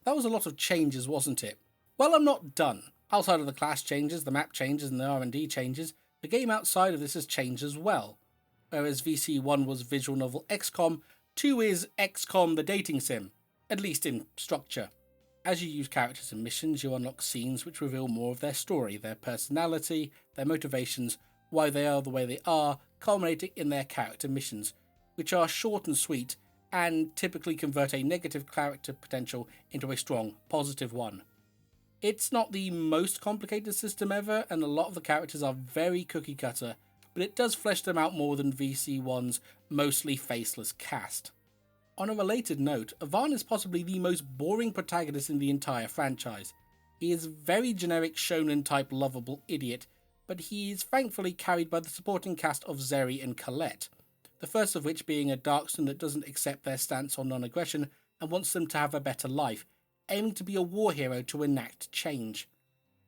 That was a lot of changes, wasn't it? Well, I'm not done. Outside of the class changes, the map changes, and the R&D changes, the game outside of this has changed as well. Whereas VC1 was visual novel XCOM, 2 is XCOM the dating sim, at least in structure. As you use characters and missions, you unlock scenes which reveal more of their story, their personality, their motivations, why they are the way they are, culminating in their character missions, which are short and sweet, and typically convert a negative character potential into a strong, positive one. It's not the most complicated system ever, and a lot of the characters are very cookie cutter, but it does flesh them out more than VC1's mostly faceless cast. On a related note, Ivan is possibly the most boring protagonist in the entire franchise. He is very generic shonen-type lovable idiot, but he is thankfully carried by the supporting cast of Zeri and Colette, the first of which being a Darkson that doesn't accept their stance on non-aggression and wants them to have a better life, aiming to be a war hero to enact change,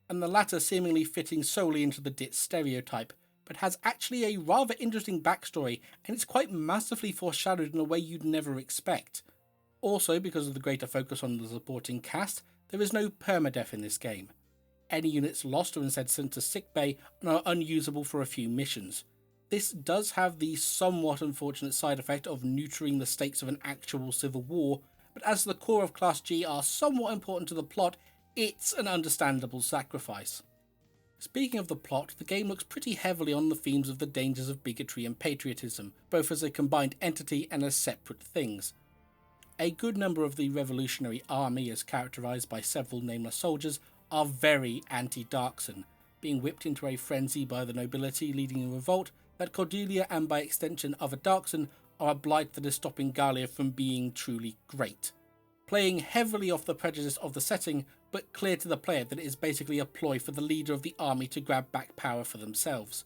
and the latter seemingly fitting solely into the Dit stereotype, but has actually a rather interesting backstory, and it's quite massively foreshadowed in a way you'd never expect. Also, because of the greater focus on the supporting cast, there is no permadeath in this game. Any units lost are instead sent to sickbay and are unusable for a few missions. This does have the somewhat unfortunate side effect of neutering the stakes of an actual civil war, but as the core of Class G are somewhat important to the plot, it's an understandable sacrifice. Speaking of the plot, the game looks pretty heavily on the themes of the dangers of bigotry and patriotism, both as a combined entity and as separate things. A good number of the revolutionary army, as characterised by several nameless soldiers, are very anti-Darkson, being whipped into a frenzy by the nobility leading a revolt that Cordelia and by extension other Darkson are a blight that is stopping Gallia from being truly great. Playing heavily off the prejudice of the setting, but clear to the player that it is basically a ploy for the leader of the army to grab back power for themselves.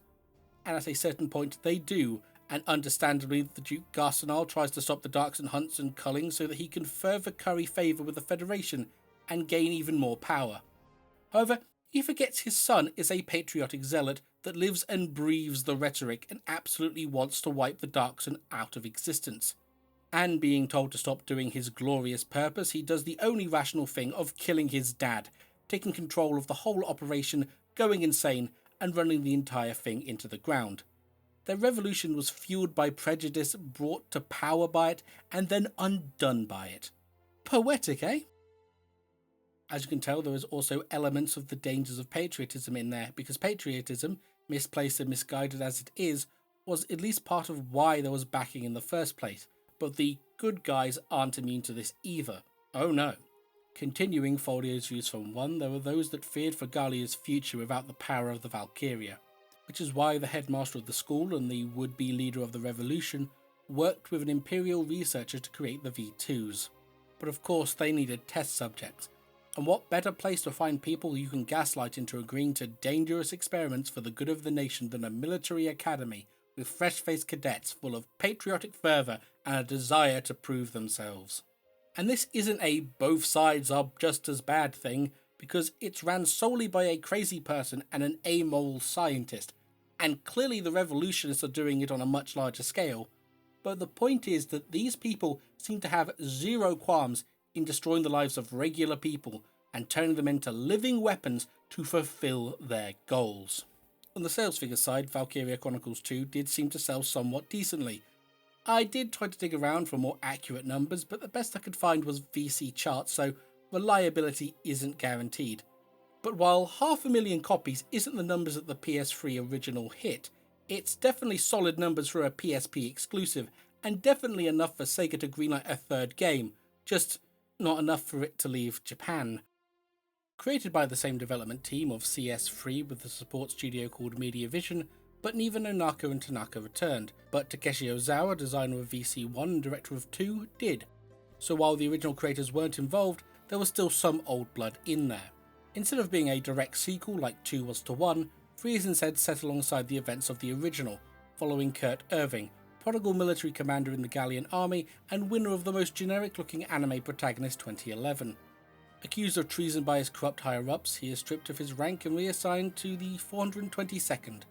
And at a certain point they do, and understandably the Duke Garcinal tries to stop the Darkson hunts and culling so that he can further curry favour with the Federation and gain even more power. However, he forgets his son is a patriotic zealot that lives and breathes the rhetoric and absolutely wants to wipe the Darkson out of existence. And being told to stop doing his glorious purpose, he does the only rational thing of killing his dad, taking control of the whole operation, going insane, and running the entire thing into the ground. Their revolution was fueled by prejudice, brought to power by it, and then undone by it. Poetic, eh? As you can tell, there is also elements of the dangers of patriotism in there, because patriotism, misplaced and misguided as it is, was at least part of why there was backing in the first place. But the good guys aren't immune to this either. Oh no. Continuing Folio's views from 1, there were those that feared for Gallia's future without the power of the Valkyria, which is why the headmaster of the school and the would-be leader of the revolution worked with an imperial researcher to create the V2s. But of course they needed test subjects, and what better place to find people you can gaslight into agreeing to dangerous experiments for the good of the nation than a military academy with fresh-faced cadets full of patriotic fervour and a desire to prove themselves. And this isn't a both sides are just as bad thing, because it's ran solely by a crazy person and an amoral scientist, and clearly the revolutionists are doing it on a much larger scale. But the point is that these people seem to have zero qualms in destroying the lives of regular people and turning them into living weapons to fulfill their goals. On the sales figure side, Valkyria Chronicles 2 did seem to sell somewhat decently. I did try to dig around for more accurate numbers, but the best I could find was VC charts, so reliability isn't guaranteed. But while 500,000 copies isn't the numbers that the PS3 original hit, it's definitely solid numbers for a PSP exclusive, and definitely enough for Sega to greenlight a third game, just not enough for it to leave Japan. Created by the same development team of CS3 with the support studio called Mediavision, but neither Nonako and Tanaka returned, but Takeshi Ozawa, designer of VC1 and director of 2, did. So while the original creators weren't involved, there was still some old blood in there. Instead of being a direct sequel like 2 was to 1, 3 is instead set alongside the events of the original, following Kurt Irving, prodigal military commander in the Gallian army and winner of the most generic-looking anime protagonist 2011. Accused of treason by his corrupt higher-ups, he is stripped of his rank and reassigned to the 422nd,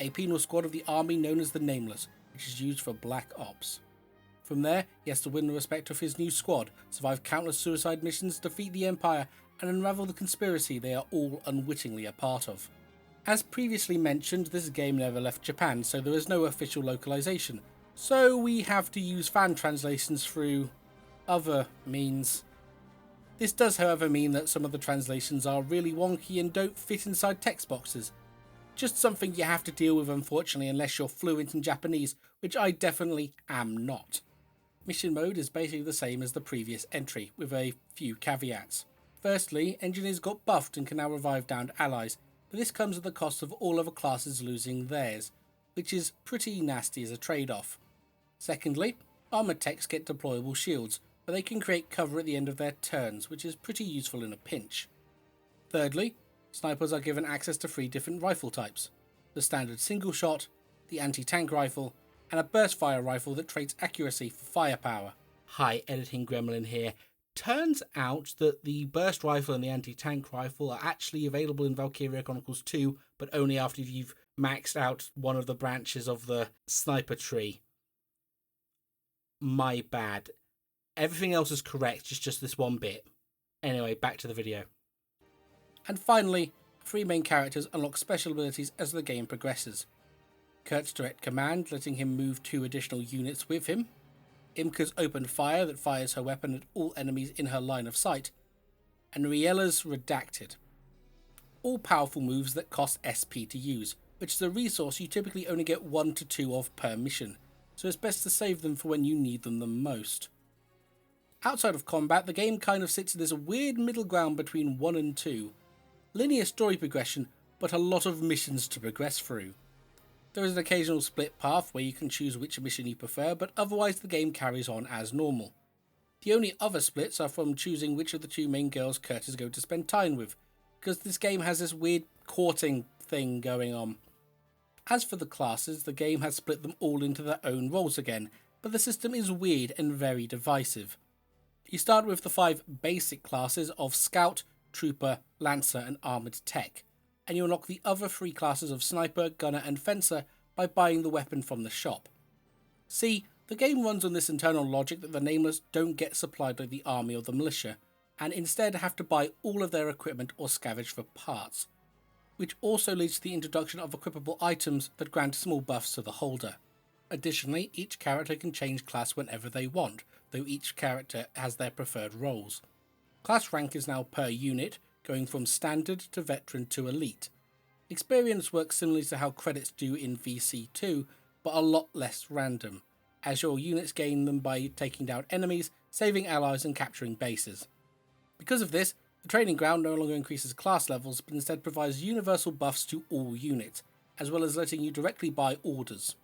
a penal squad of the army known as the Nameless, which is used for black ops. From there, he has to win the respect of his new squad, survive countless suicide missions, defeat the Empire, and unravel the conspiracy they are all unwittingly a part of. As previously mentioned, this game never left Japan, so there is no official localization, so we have to use fan translations through other means. This does, however, mean that some of the translations are really wonky and don't fit inside text boxes. Just something you have to deal with, unfortunately, unless you're fluent in Japanese, which I definitely am not. Mission mode is basically the same as the previous entry, with a few caveats. Firstly, engineers got buffed and can now revive downed allies, but this comes at the cost of all other classes losing theirs, which is pretty nasty as a trade-off. Secondly, armoured techs get deployable shields, but they can create cover at the end of their turns, which is pretty useful in a pinch. Thirdly, snipers are given access to 3 different rifle types: the standard single shot, the anti-tank rifle, and a burst fire rifle that trades accuracy for firepower. Hi, editing gremlin here. Turns out that the burst rifle and the anti-tank rifle are actually available in Valkyria Chronicles 2, but only after you've maxed out one of the branches of the sniper tree. My bad. Everything else is correct, just this one bit. Anyway, back to the video. And finally, 3 main characters unlock special abilities as the game progresses. Kurt's direct command, letting him move 2 additional units with him. Imka's open fire that fires her weapon at all enemies in her line of sight. And Riella's redacted. All powerful moves that cost SP to use, which is a resource you typically only get 1 to 2 of per mission, so it's best to save them for when you need them the most. Outside of combat, the game kind of sits in this weird middle ground between 1 and 2. Linear story progression, but a lot of missions to progress through. There is an occasional split path where you can choose which mission you prefer, but otherwise the game carries on as normal. The only other splits are from choosing which of the 2 main girls Kurt is going to spend time with, because this game has this weird courting thing going on. As for the classes, the game has split them all into their own roles again, but the system is weird and very divisive. You start with the 5 basic classes of Scout, Trooper, Lancer and Armoured Tech, and you unlock the other 3 classes of Sniper, Gunner and Fencer by buying the weapon from the shop. See, the game runs on this internal logic that the Nameless don't get supplied by the army or the militia, and instead have to buy all of their equipment or scavenge for parts, which also leads to the introduction of equipable items that grant small buffs to the holder. Additionally, each character can change class whenever they want, though each character has their preferred roles. Class rank is now per unit, going from standard to veteran to elite. Experience works similarly to how credits do in VC2, but a lot less random, as your units gain them by taking down enemies, saving allies and capturing bases. Because of this, the training ground no longer increases class levels, but instead provides universal buffs to all units, as well as letting you directly buy orders.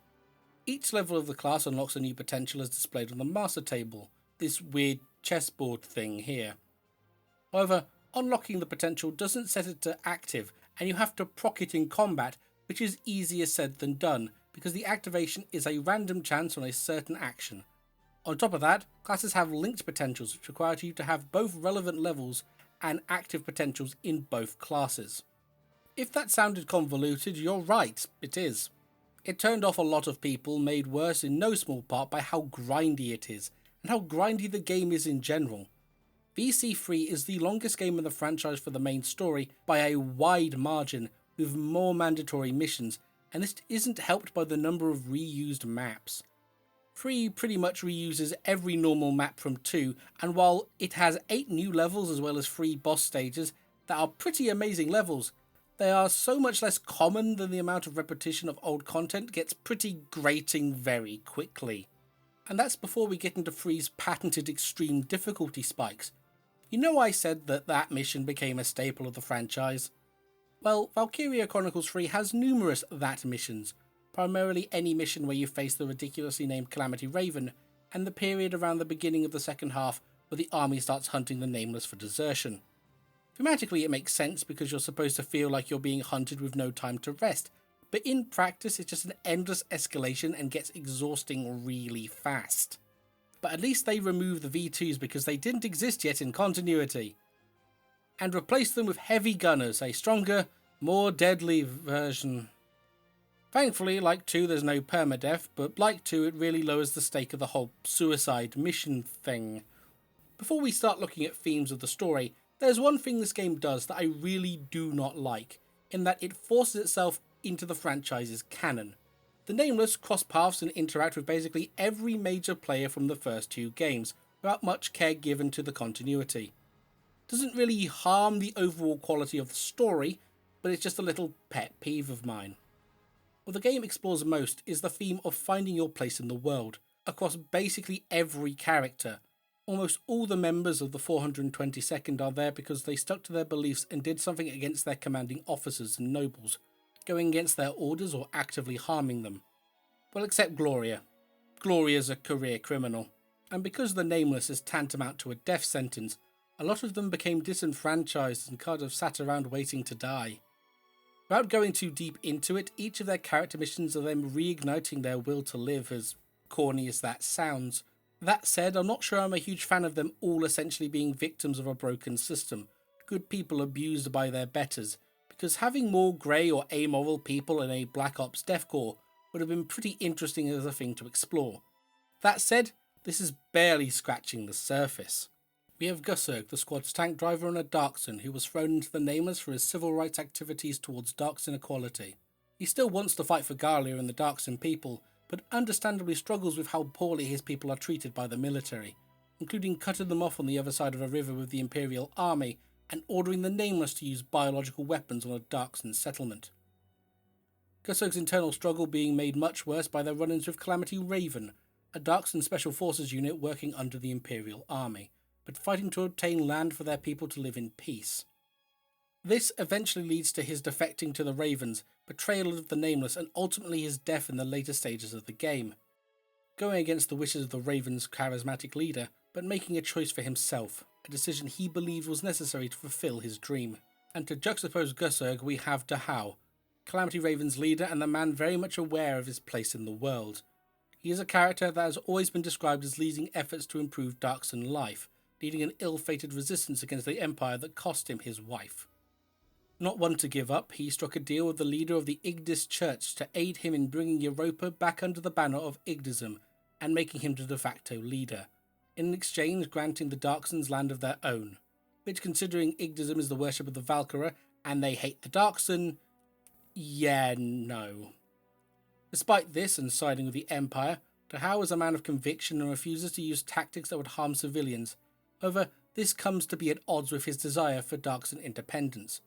Each level of the class unlocks a new potential as displayed on the master table, this weird chessboard thing here. However, unlocking the potential doesn't set it to active, and you have to proc it in combat, which is easier said than done, because the activation is a random chance on a certain action. On top of that, classes have linked potentials which require you to have both relevant levels and active potentials in both classes. If that sounded convoluted, you're right, it is. It turned off a lot of people, made worse in no small part by how grindy it is, and how grindy the game is in general. VC3 is the longest game in the franchise for the main story by a wide margin, with more mandatory missions, and this isn't helped by the number of reused maps. 3 pretty much reuses every normal map from 2, and while it has 8 new levels as well as 3 boss stages that are pretty amazing levels, they are so much less common than the amount of repetition of old content gets pretty grating very quickly. And that's before we get into 3's patented extreme difficulty spikes. You know I said that mission became a staple of the franchise? Well, Valkyria Chronicles 3 has numerous that missions, primarily any mission where you face the ridiculously named Calamity Raven, and the period around the beginning of the second half where the army starts hunting the Nameless for desertion. Thematically it makes sense because you're supposed to feel like you're being hunted with no time to rest, but in practice it's just an endless escalation and gets exhausting really fast. But at least they removed the V2s because they didn't exist yet in continuity, and replaced them with heavy gunners, a stronger, more deadly version. Thankfully, like 2 there's no permadeath, but like 2 it really lowers the stake of the whole suicide mission thing. Before we start looking at themes of the story, there's one thing this game does that I really do not like, in that it forces itself into the franchise's canon. The Nameless cross paths and interact with basically every major player from the first 2 games, without much care given to the continuity. Doesn't really harm the overall quality of the story, but it's just a little pet peeve of mine. What the game explores most is the theme of finding your place in the world, across basically every character. Almost all the members of the 422nd are there because they stuck to their beliefs and did something against their commanding officers and nobles, going against their orders or actively harming them. Well, except Gloria. Gloria's a career criminal, and because the Nameless is tantamount to a death sentence, a lot of them became disenfranchised and kind of sat around waiting to die. Without going too deep into it, each of their character missions are them reigniting their will to live, as corny as that sounds. That said, I'm not sure I'm a huge fan of them all essentially being victims of a broken system, good people abused by their betters, because having more grey or amoral people in a Black Ops deathcore would have been pretty interesting as a thing to explore. That said, this is barely scratching the surface. We have Gusurg, the squad's tank driver and a Darkson, who was thrown into the Nameless for his civil rights activities towards Darkson equality. He still wants to fight for Galia and the Darkson people, but understandably struggles with how poorly his people are treated by the military, including cutting them off on the other side of a river with the Imperial army and ordering the Nameless to use biological weapons on a Darkson settlement. Gusurg's internal struggle being made much worse by their run-ins with Calamity Raven, a Darkson Special Forces unit working under the Imperial army, but fighting to obtain land for their people to live in peace. This eventually leads to his defecting to the Ravens, betrayal of the Nameless, and ultimately his death in the later stages of the game. Going against the wishes of the Ravens' charismatic leader, but making a choice for himself, a decision he believed was necessary to fulfill his dream. And to juxtapose Gusurg, we have Dahao, Calamity Raven's leader and the man very much aware of his place in the world. He is a character that has always been described as leading efforts to improve Darkson life, leading an ill-fated resistance against the Empire that cost him his wife. Not one to give up, he struck a deal with the leader of the Igdis Church to aid him in bringing Europa back under the banner of Igdism and making him the de facto leader, in exchange granting the Darksons land of their own, which, considering Igdism is the worship of the Valkyria and they hate the Darkson, yeah, no. Despite this and siding with the Empire, Dahao is a man of conviction and refuses to use tactics that would harm civilians. However, this comes to be at odds with his desire for Darkson independence.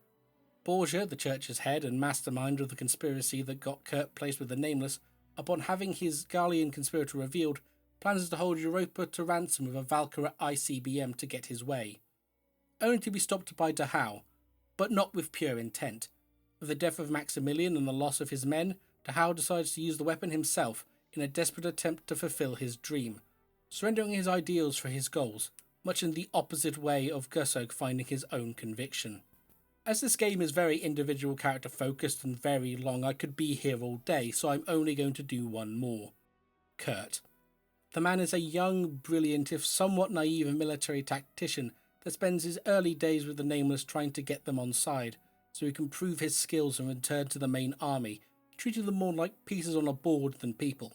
Borgia, the church's head and mastermind of the conspiracy that got Kurt placed with the Nameless, upon having his Gallian conspirator revealed, plans to hold Europa to ransom with a Valkyria ICBM to get his way, only to be stopped by Dahao, but not with pure intent. With the death of Maximilian and the loss of his men, Dahao decides to use the weapon himself in a desperate attempt to fulfill his dream, surrendering his ideals for his goals, much in the opposite way of Gusurg finding his own conviction. As this game is very individual character focused and very long, I could be here all day, so I'm only going to do one more. Kurt. The man is a young, brilliant, if somewhat naive military tactician that spends his early days with the Nameless trying to get them on side, so he can prove his skills and return to the main army, treating them more like pieces on a board than people.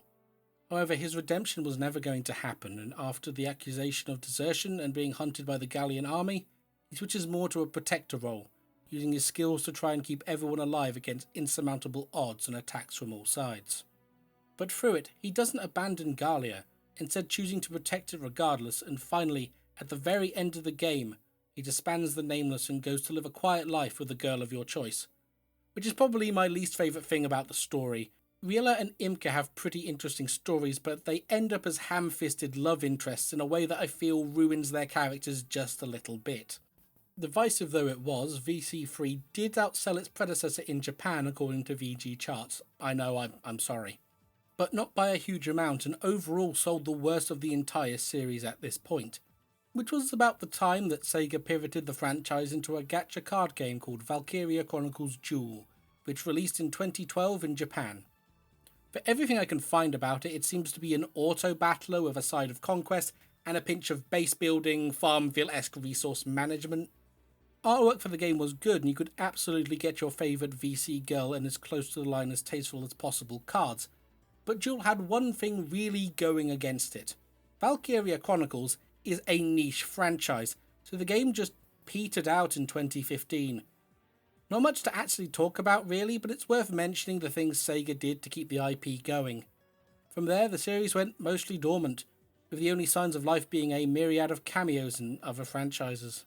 However, his redemption was never going to happen, and after the accusation of desertion and being hunted by the Gallian army, he switches more to a protector role, using his skills to try and keep everyone alive against insurmountable odds and attacks from all sides. But through it, he doesn't abandon Gallia, instead choosing to protect it regardless, and finally, at the very end of the game, he disbands the Nameless and goes to live a quiet life with the girl of your choice. Which is probably my least favourite thing about the story. Riela and Imke have pretty interesting stories, but they end up as ham-fisted love interests in a way that I feel ruins their characters just a little bit. Divisive though it was, VC3 did outsell its predecessor in Japan according to VG charts. I know, I'm sorry. But not by a huge amount, and overall sold the worst of the entire series at this point, which was about the time that Sega pivoted the franchise into a gacha card game called Valkyria Chronicles Duel, which released in 2012 in Japan. For everything I can find about it, it seems to be an auto-battler with a side of conquest and a pinch of base building, Farmville-esque resource management. Artwork for the game was good, and you could absolutely get your favourite VC girl and as close to the line as tasteful as possible cards. But Duel had one thing really going against it. Valkyria Chronicles is a niche franchise, so the game just petered out in 2015. Not much to actually talk about really, but it's worth mentioning the things Sega did to keep the IP going. From there, the series went mostly dormant, with the only signs of life being a myriad of cameos in other franchises.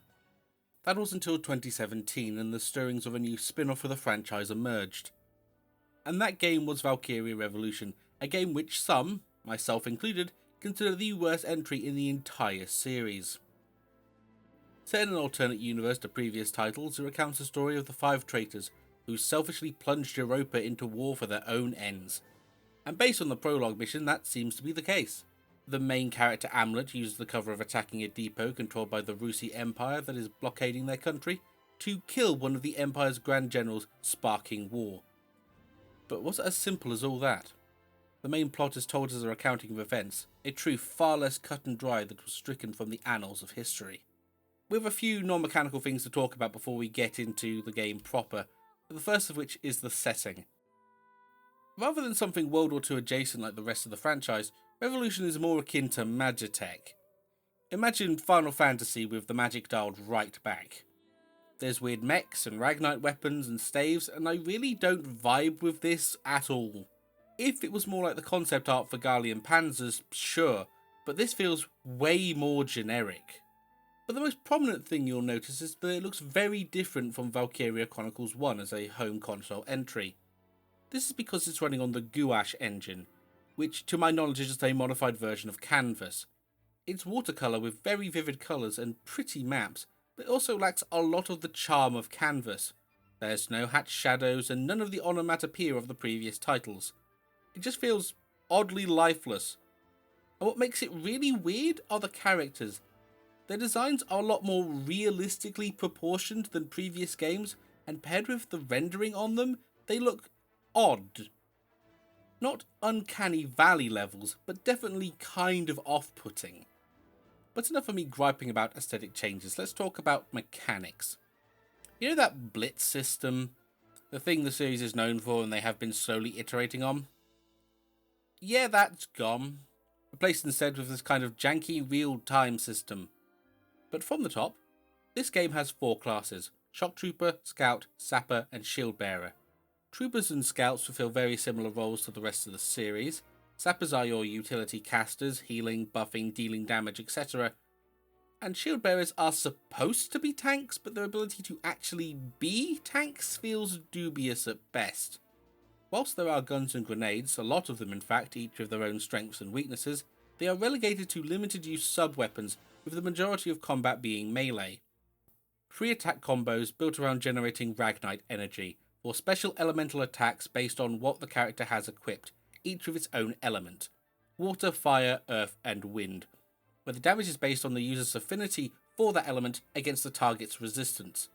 That was until 2017, and the stirrings of a new spin-off for the franchise emerged. And that game was Valkyria Revolution, a game which some, myself included, consider the worst entry in the entire series. Set in an alternate universe to previous titles, it recounts the story of the 5 traitors who selfishly plunged Europa into war for their own ends. And based on the prologue mission, that seems to be the case. The main character Amlet uses the cover of attacking a depot controlled by the Rusi Empire that is blockading their country to kill one of the Empire's Grand Generals, sparking war. But was it as simple as all that? The main plot is told as a recounting of events, a truth far less cut and dry that was stricken from the annals of history. We have a few non-mechanical things to talk about before we get into the game proper, the first of which is the setting. Rather than something World War II adjacent like the rest of the franchise, Revolution is more akin to Magitech. Imagine Final Fantasy with the magic dialed right back. There's weird mechs and Ragnite weapons and staves, and I really don't vibe with this at all. If it was more like the concept art for Gallian Panzers, sure, but this feels way more generic. But the most prominent thing you'll notice is that it looks very different from Valkyria Chronicles 1 as a home console entry. This is because it's running on the Gouache engine, which to my knowledge is just a modified version of Canvas. It's watercolour with very vivid colours and pretty maps, but it also lacks a lot of the charm of Canvas. There's no hatched shadows and none of the onomatopoeia of the previous titles. It just feels oddly lifeless. And what makes it really weird are the characters. Their designs are a lot more realistically proportioned than previous games, and paired with the rendering on them, they look odd. Not uncanny valley levels, but definitely kind of off-putting. But enough of me griping about aesthetic changes, let's talk about mechanics. You know that blitz system? The thing the series is known for and they have been slowly iterating on? Yeah, that's gone. Replaced instead with this kind of janky real-time system. But from the top, this game has 4 classes: Shock Trooper, Scout, Sapper, and Shield Bearer. Troopers and Scouts fulfill very similar roles to the rest of the series. Sappers are your utility casters, healing, buffing, dealing damage, etc. And Shield Bearers are supposed to be tanks, but their ability to actually be tanks feels dubious at best. Whilst there are guns and grenades, a lot of them in fact, each with their own strengths and weaknesses, they are relegated to limited use sub-weapons, with the majority of combat being melee. 3 attack combos built around generating Ragnite energy, or special elemental attacks based on what the character has equipped, each with its own element: water, fire, earth, and wind, where the damage is based on the user's affinity for that element against the target's resistance.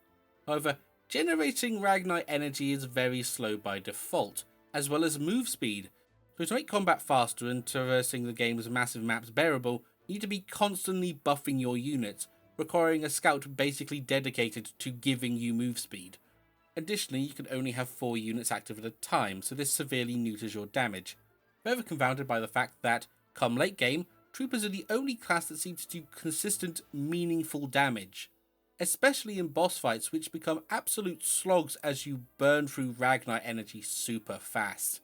However, generating Ragnite energy is very slow by default, as well as move speed, so to make combat faster and traversing the game's massive maps bearable, you need to be constantly buffing your units, requiring a scout basically dedicated to giving you move speed. Additionally, you can only have 4 units active at a time, so this severely neuters your damage, further confounded by the fact that, come late game, troopers are the only class that seems to do consistent, meaningful damage, especially in boss fights which become absolute slogs as you burn through Ragnite energy super fast.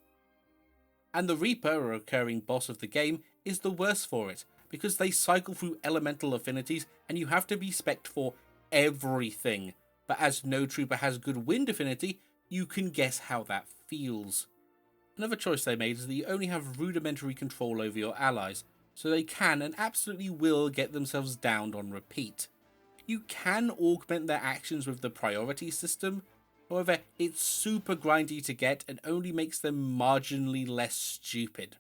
And the Reaper, a recurring boss of the game, is the worst for it, because they cycle through elemental affinities and you have to be spec'd for everything. But as no trooper has good wind affinity, you can guess how that feels. Another choice they made is that you only have rudimentary control over your allies, so they can and absolutely will get themselves downed on repeat. You can augment their actions with the priority system, however it's super grindy to get and only makes them marginally less stupid.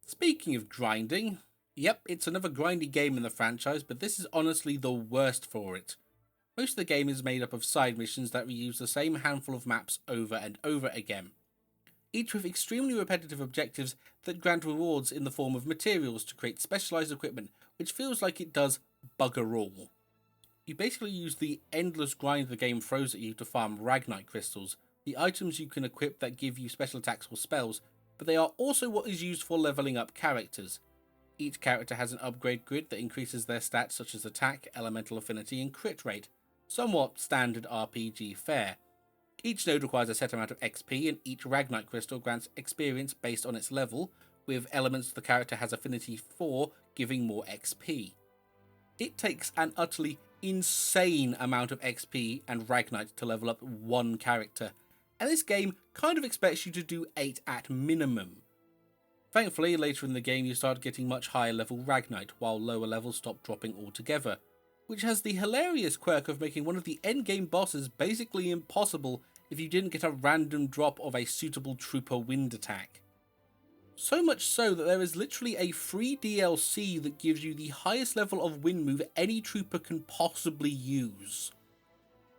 Speaking of grinding, yep, it's another grindy game in the franchise, but this is honestly the worst for it. Most of the game is made up of side missions that reuse the same handful of maps over and over again, each with extremely repetitive objectives that grant rewards in the form of materials to create specialised equipment, which feels like it does bugger all. You basically use the endless grind the game throws at you to farm Ragnite crystals, the items you can equip that give you special attacks or spells, but they are also what is used for levelling up characters. Each character has an upgrade grid that increases their stats such as attack, elemental affinity and crit rate, somewhat standard RPG fare. Each node requires a set amount of XP, and each Ragnite crystal grants experience based on its level, with elements the character has affinity for giving more XP. It takes an utterly insane amount of XP and Ragnite to level up one character, and this game kind of expects you to do 8 at minimum. Thankfully, later in the game you start getting much higher level Ragnite, while lower levels stop dropping altogether, which has the hilarious quirk of making one of the endgame bosses basically impossible if you didn't get a random drop of a suitable trooper wind attack. So much so that there is literally a free DLC that gives you the highest level of wind move any trooper can possibly use.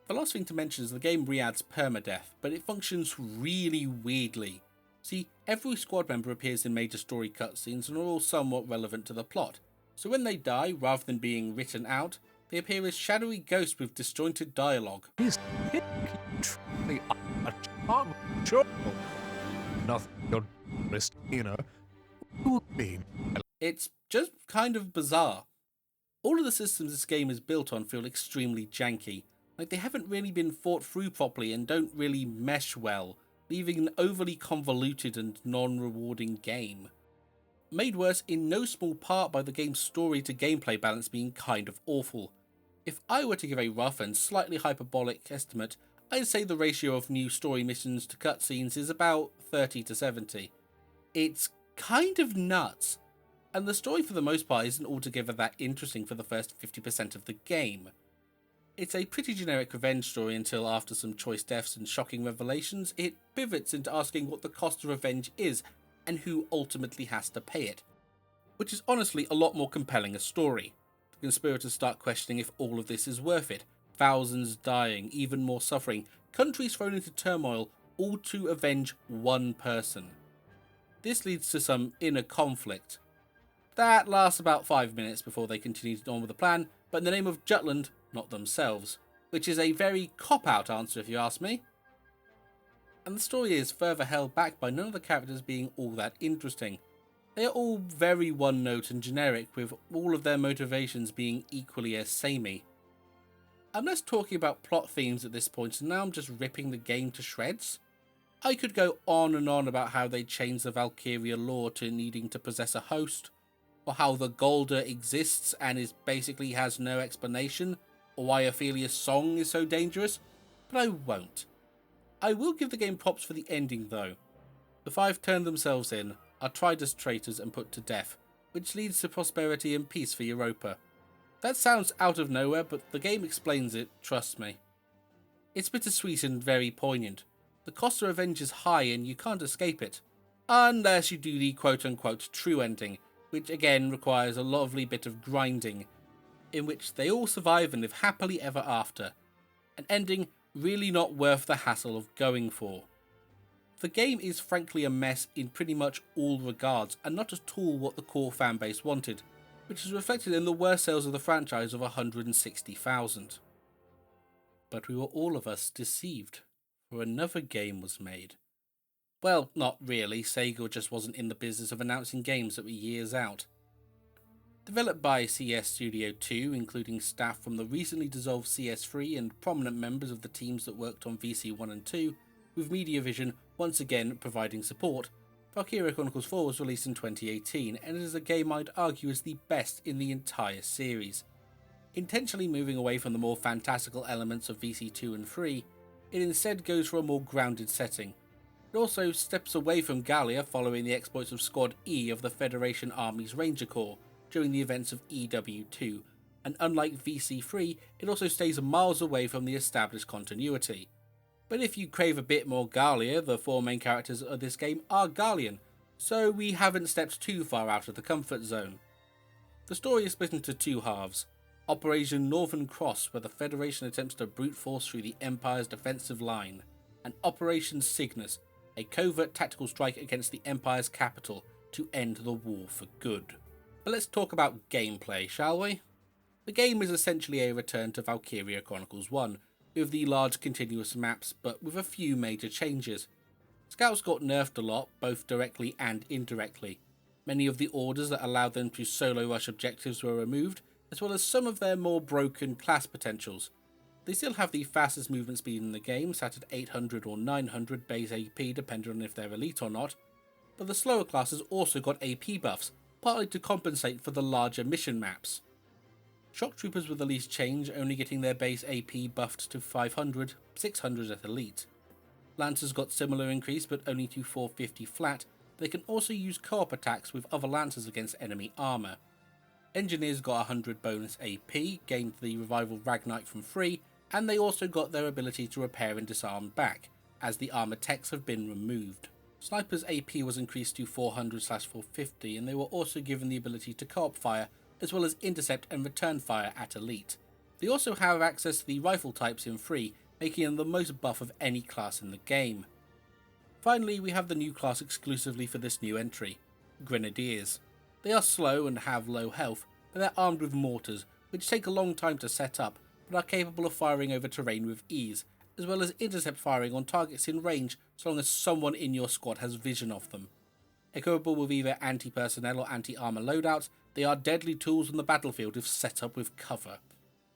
The last thing to mention is the game re-adds permadeath, but it functions really weirdly. See, every squad member appears in major story cutscenes and are all somewhat relevant to the plot, so when they die, rather than being written out, they appear as shadowy ghosts with disjointed dialogue. It's just kind of bizarre. All of the systems this game is built on feel extremely janky, like they haven't really been thought through properly and don't really mesh well, leaving an overly convoluted and non-rewarding game. Made worse in no small part by the game's story to gameplay balance being kind of awful. If I were to give a rough and slightly hyperbolic estimate, I'd say the ratio of new story missions to cutscenes is about 30 to 70. It's kind of nuts, and the story for the most part isn't altogether that interesting for the first 50% of the game. It's a pretty generic revenge story until, after some choice deaths and shocking revelations, it pivots into asking what the cost of revenge is and who ultimately has to pay it, which is honestly a lot more compelling a story. The conspirators start questioning if all of this is worth it, thousands dying, even more suffering, countries thrown into turmoil, all to avenge one person. This leads to some inner conflict. That lasts about 5 minutes before they continue on with the plan, but in the name of Jutland, not themselves, which is a very cop-out answer if you ask me. And the story is further held back by none of the characters being all that interesting. They are all very one-note and generic, with all of their motivations being equally as samey. I'm less talking about plot themes at this point, and now I'm just ripping the game to shreds. I could go on and on about how they changed the Valkyria lore to needing to possess a host, or how the Golda exists and basically has no explanation, or why Ophelia's song is so dangerous, but I won't. I will give the game props for the ending though. The 5 turn themselves in, are tried as traitors and put to death, which leads to prosperity and peace for Europa. That sounds out of nowhere, but the game explains it, trust me. It's bittersweet and very poignant. The cost of revenge is high and you can't escape it, unless you do the quote-unquote true ending, which again requires a lovely bit of grinding, in which they all survive and live happily ever after. An ending really not worth the hassle of going for. The game is frankly a mess in pretty much all regards, and not at all what the core fanbase wanted, which is reflected in the worst sales of the franchise of 160,000. But we were all of us deceived, for another game was made. Well, not really, Sega just wasn't in the business of announcing games that were years out. Developed by CS Studio 2, including staff from the recently dissolved CS3 and prominent members of the teams that worked on VC1 and 2, with MediaVision once again providing support, Valkyria Chronicles 4 was released in 2018, and it is a game I'd argue is the best in the entire series. Intentionally moving away from the more fantastical elements of VC2 and 3, it instead goes for a more grounded setting. It also steps away from Gallia following the exploits of Squad E of the Federation Army's Ranger Corps during the events of EW2, and unlike VC3, it also stays miles away from the established continuity. But if you crave a bit more Gallia, the four main characters of this game are Gallian, so we haven't stepped too far out of the comfort zone. The story is split into two halves. Operation Northern Cross, where the Federation attempts to brute force through the Empire's defensive line, and Operation Cygnus, a covert tactical strike against the Empire's capital to end the war for good. But let's talk about gameplay, shall we? The game is essentially a return to Valkyria Chronicles 1, with the large continuous maps, but with a few major changes. Scouts got nerfed a lot, both directly and indirectly. Many of the orders that allowed them to solo rush objectives were removed, as well as some of their more broken class potentials. They still have the fastest movement speed in the game, sat at 800 or 900 base AP depending on if they're elite or not, but the slower classes also got AP buffs, partly to compensate for the larger mission maps. Shock Troopers were the least change, only getting their base AP buffed to 500, 600 at elite. Lancers got similar increase but only to 450 flat. They can also use co-op attacks with other Lancers against enemy armour. Engineers got 100 bonus AP, gained the Revival Ragnite from free, and they also got their ability to repair and disarm back, as the armour techs have been removed. Snipers AP was increased to 400/450, and they were also given the ability to co-op fire, as well as intercept and return fire at elite. They also have access to the rifle types in free, making them the most buff of any class in the game. Finally, we have the new class exclusively for this new entry, Grenadiers. They are slow and have low health, but they're armed with mortars, which take a long time to set up, but are capable of firing over terrain with ease, as well as intercept firing on targets in range so long as someone in your squad has vision of them. Equipable with either anti-personnel or anti-armor loadouts, they are deadly tools on the battlefield if set up with cover.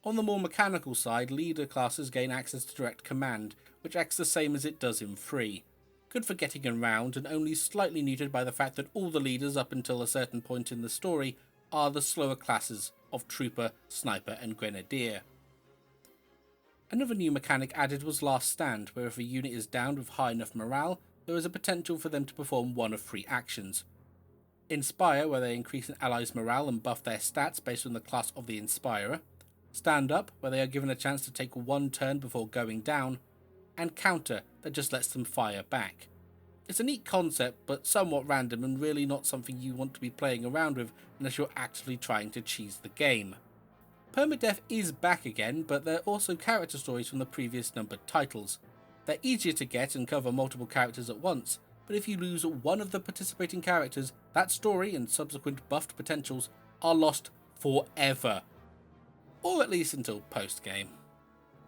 On the more mechanical side, leader classes gain access to direct command, which acts the same as it does in free. Good for getting around, and only slightly neutered by the fact that all the leaders up until a certain point in the story are the slower classes of Trooper, Sniper and Grenadier. Another new mechanic added was Last Stand, where if a unit is downed with high enough morale, there is a potential for them to perform one of three actions. Inspire, where they increase an ally's morale and buff their stats based on the class of the Inspirer. Stand Up, where they are given a chance to take one turn before going down. And Counter, that just lets them fire back. It's a neat concept, but somewhat random and really not something you want to be playing around with unless you're actively trying to cheese the game. Permadeath is back again, but they're also character stories from the previous numbered titles. They're easier to get and cover multiple characters at once, but if you lose one of the participating characters, that story and subsequent buffed potentials are lost forever. Or at least until post-game.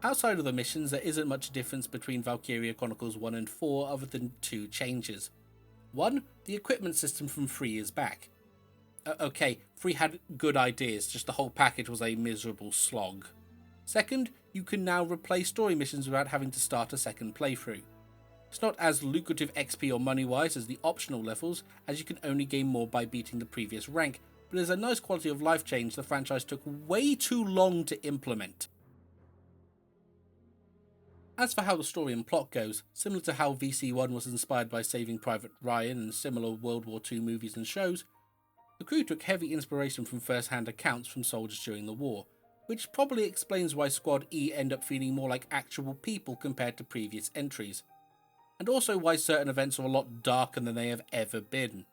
Outside of the missions, there isn't much difference between Valkyria Chronicles 1 and 4 other than two changes. One, the equipment system from 3 is back. Okay, 3 had good ideas, just the whole package was a miserable slog. Second, you can now replay story missions without having to start a second playthrough. It's not as lucrative XP or money-wise as the optional levels, as you can only gain more by beating the previous rank, but there's a nice quality of life change the franchise took way too long to implement. As for how the story and plot goes, similar to how VC1 was inspired by Saving Private Ryan and similar World War II movies and shows, the crew took heavy inspiration from first-hand accounts from soldiers during the war, which probably explains why Squad E end up feeling more like actual people compared to previous entries, and also why certain events are a lot darker than they have ever been.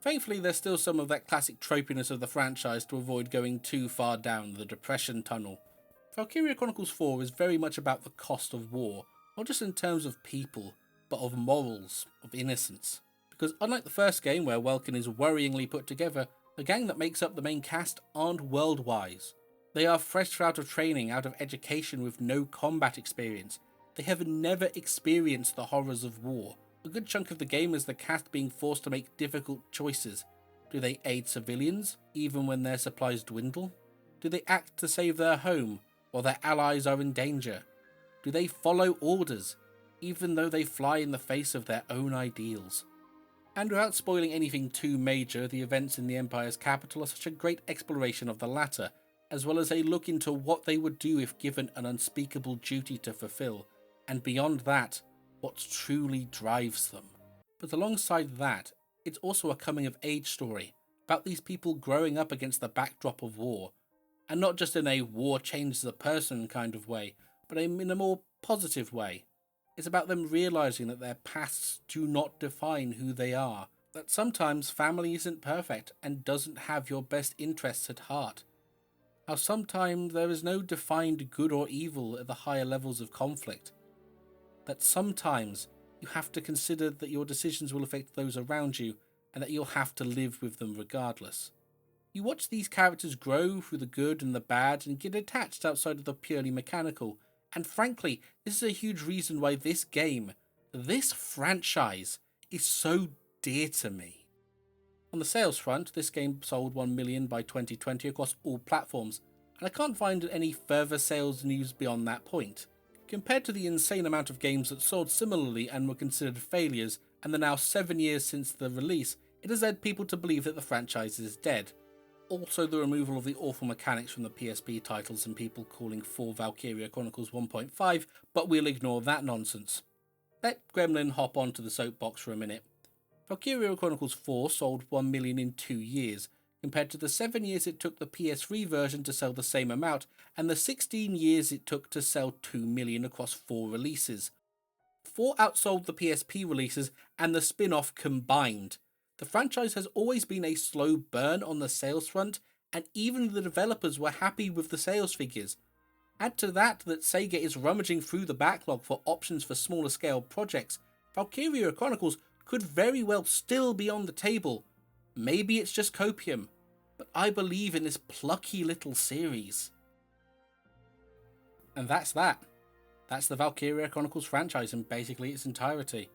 Thankfully, there's still some of that classic tropiness of the franchise to avoid going too far down the depression tunnel. Valkyria Chronicles 4 is very much about the cost of war, not just in terms of people, but of morals, of innocence. Because unlike the first game where Welkin is worryingly put together, the gang that makes up the main cast aren't world-wise. They are fresh out of training, out of education with no combat experience. They have never experienced the horrors of war. A good chunk of the game is the cast being forced to make difficult choices. Do they aid civilians, even when their supplies dwindle? Do they act to save their home, while their allies are in danger? Do they follow orders, even though they fly in the face of their own ideals? And without spoiling anything too major, the events in the Empire's capital are such a great exploration of the latter, as well as a look into what they would do if given an unspeakable duty to fulfill, and beyond that, what truly drives them. But alongside that, it's also a coming-of-age story, about these people growing up against the backdrop of war. and not just in a war changes a person kind of way, but in a more positive way. It's about them realizing that their pasts do not define who they are, that sometimes family isn't perfect and doesn't have your best interests at heart. How sometimes there is no defined good or evil at the higher levels of conflict. That sometimes you have to consider that your decisions will affect those around you and that you'll have to live with them regardless. You watch these characters grow through the good and the bad and get attached outside of the purely mechanical, and frankly, this is a huge reason why this game, this franchise, is so dear to me. On the sales front, this game sold 1 million by 2020 across all platforms, and I can't find any further sales news beyond that point. Compared to the insane amount of games that sold similarly and were considered failures, and the now 7 years since the release, it has led people to believe that the franchise is dead. Also the removal of the awful mechanics from the PSP titles and people calling for Valkyria Chronicles 1.5, but we'll ignore that nonsense. Let Gremlin hop onto the soapbox for a minute. Valkyria Chronicles 4 sold 1 million in 2 years, compared to the 7 years it took the PS3 version to sell the same amount, and the 16 years it took to sell 2 million across 4 releases. 4 outsold the PSP releases and the spin-off combined. The franchise has always been a slow burn on the sales front, and even the developers were happy with the sales figures. Add to that Sega is rummaging through the backlog for options for smaller scale projects. Valkyria Chronicles could very well still be on the table. Maybe it's just copium, but I believe in this plucky little series. And that's that. That's the Valkyria Chronicles franchise in basically its entirety.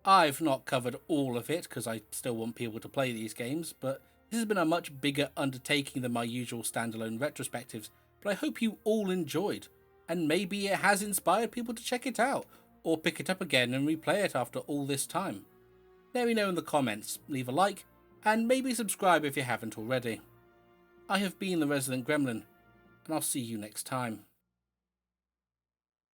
I've not covered all of it because I still want people to play these games, but this has been a much bigger undertaking than my usual standalone retrospectives, but I hope you all enjoyed, and maybe it has inspired people to check it out, or pick it up again and replay it after all this time. Let me know in the comments, leave a like, and maybe subscribe if you haven't already. I have been the Resident Gremlin, and I'll see you next time.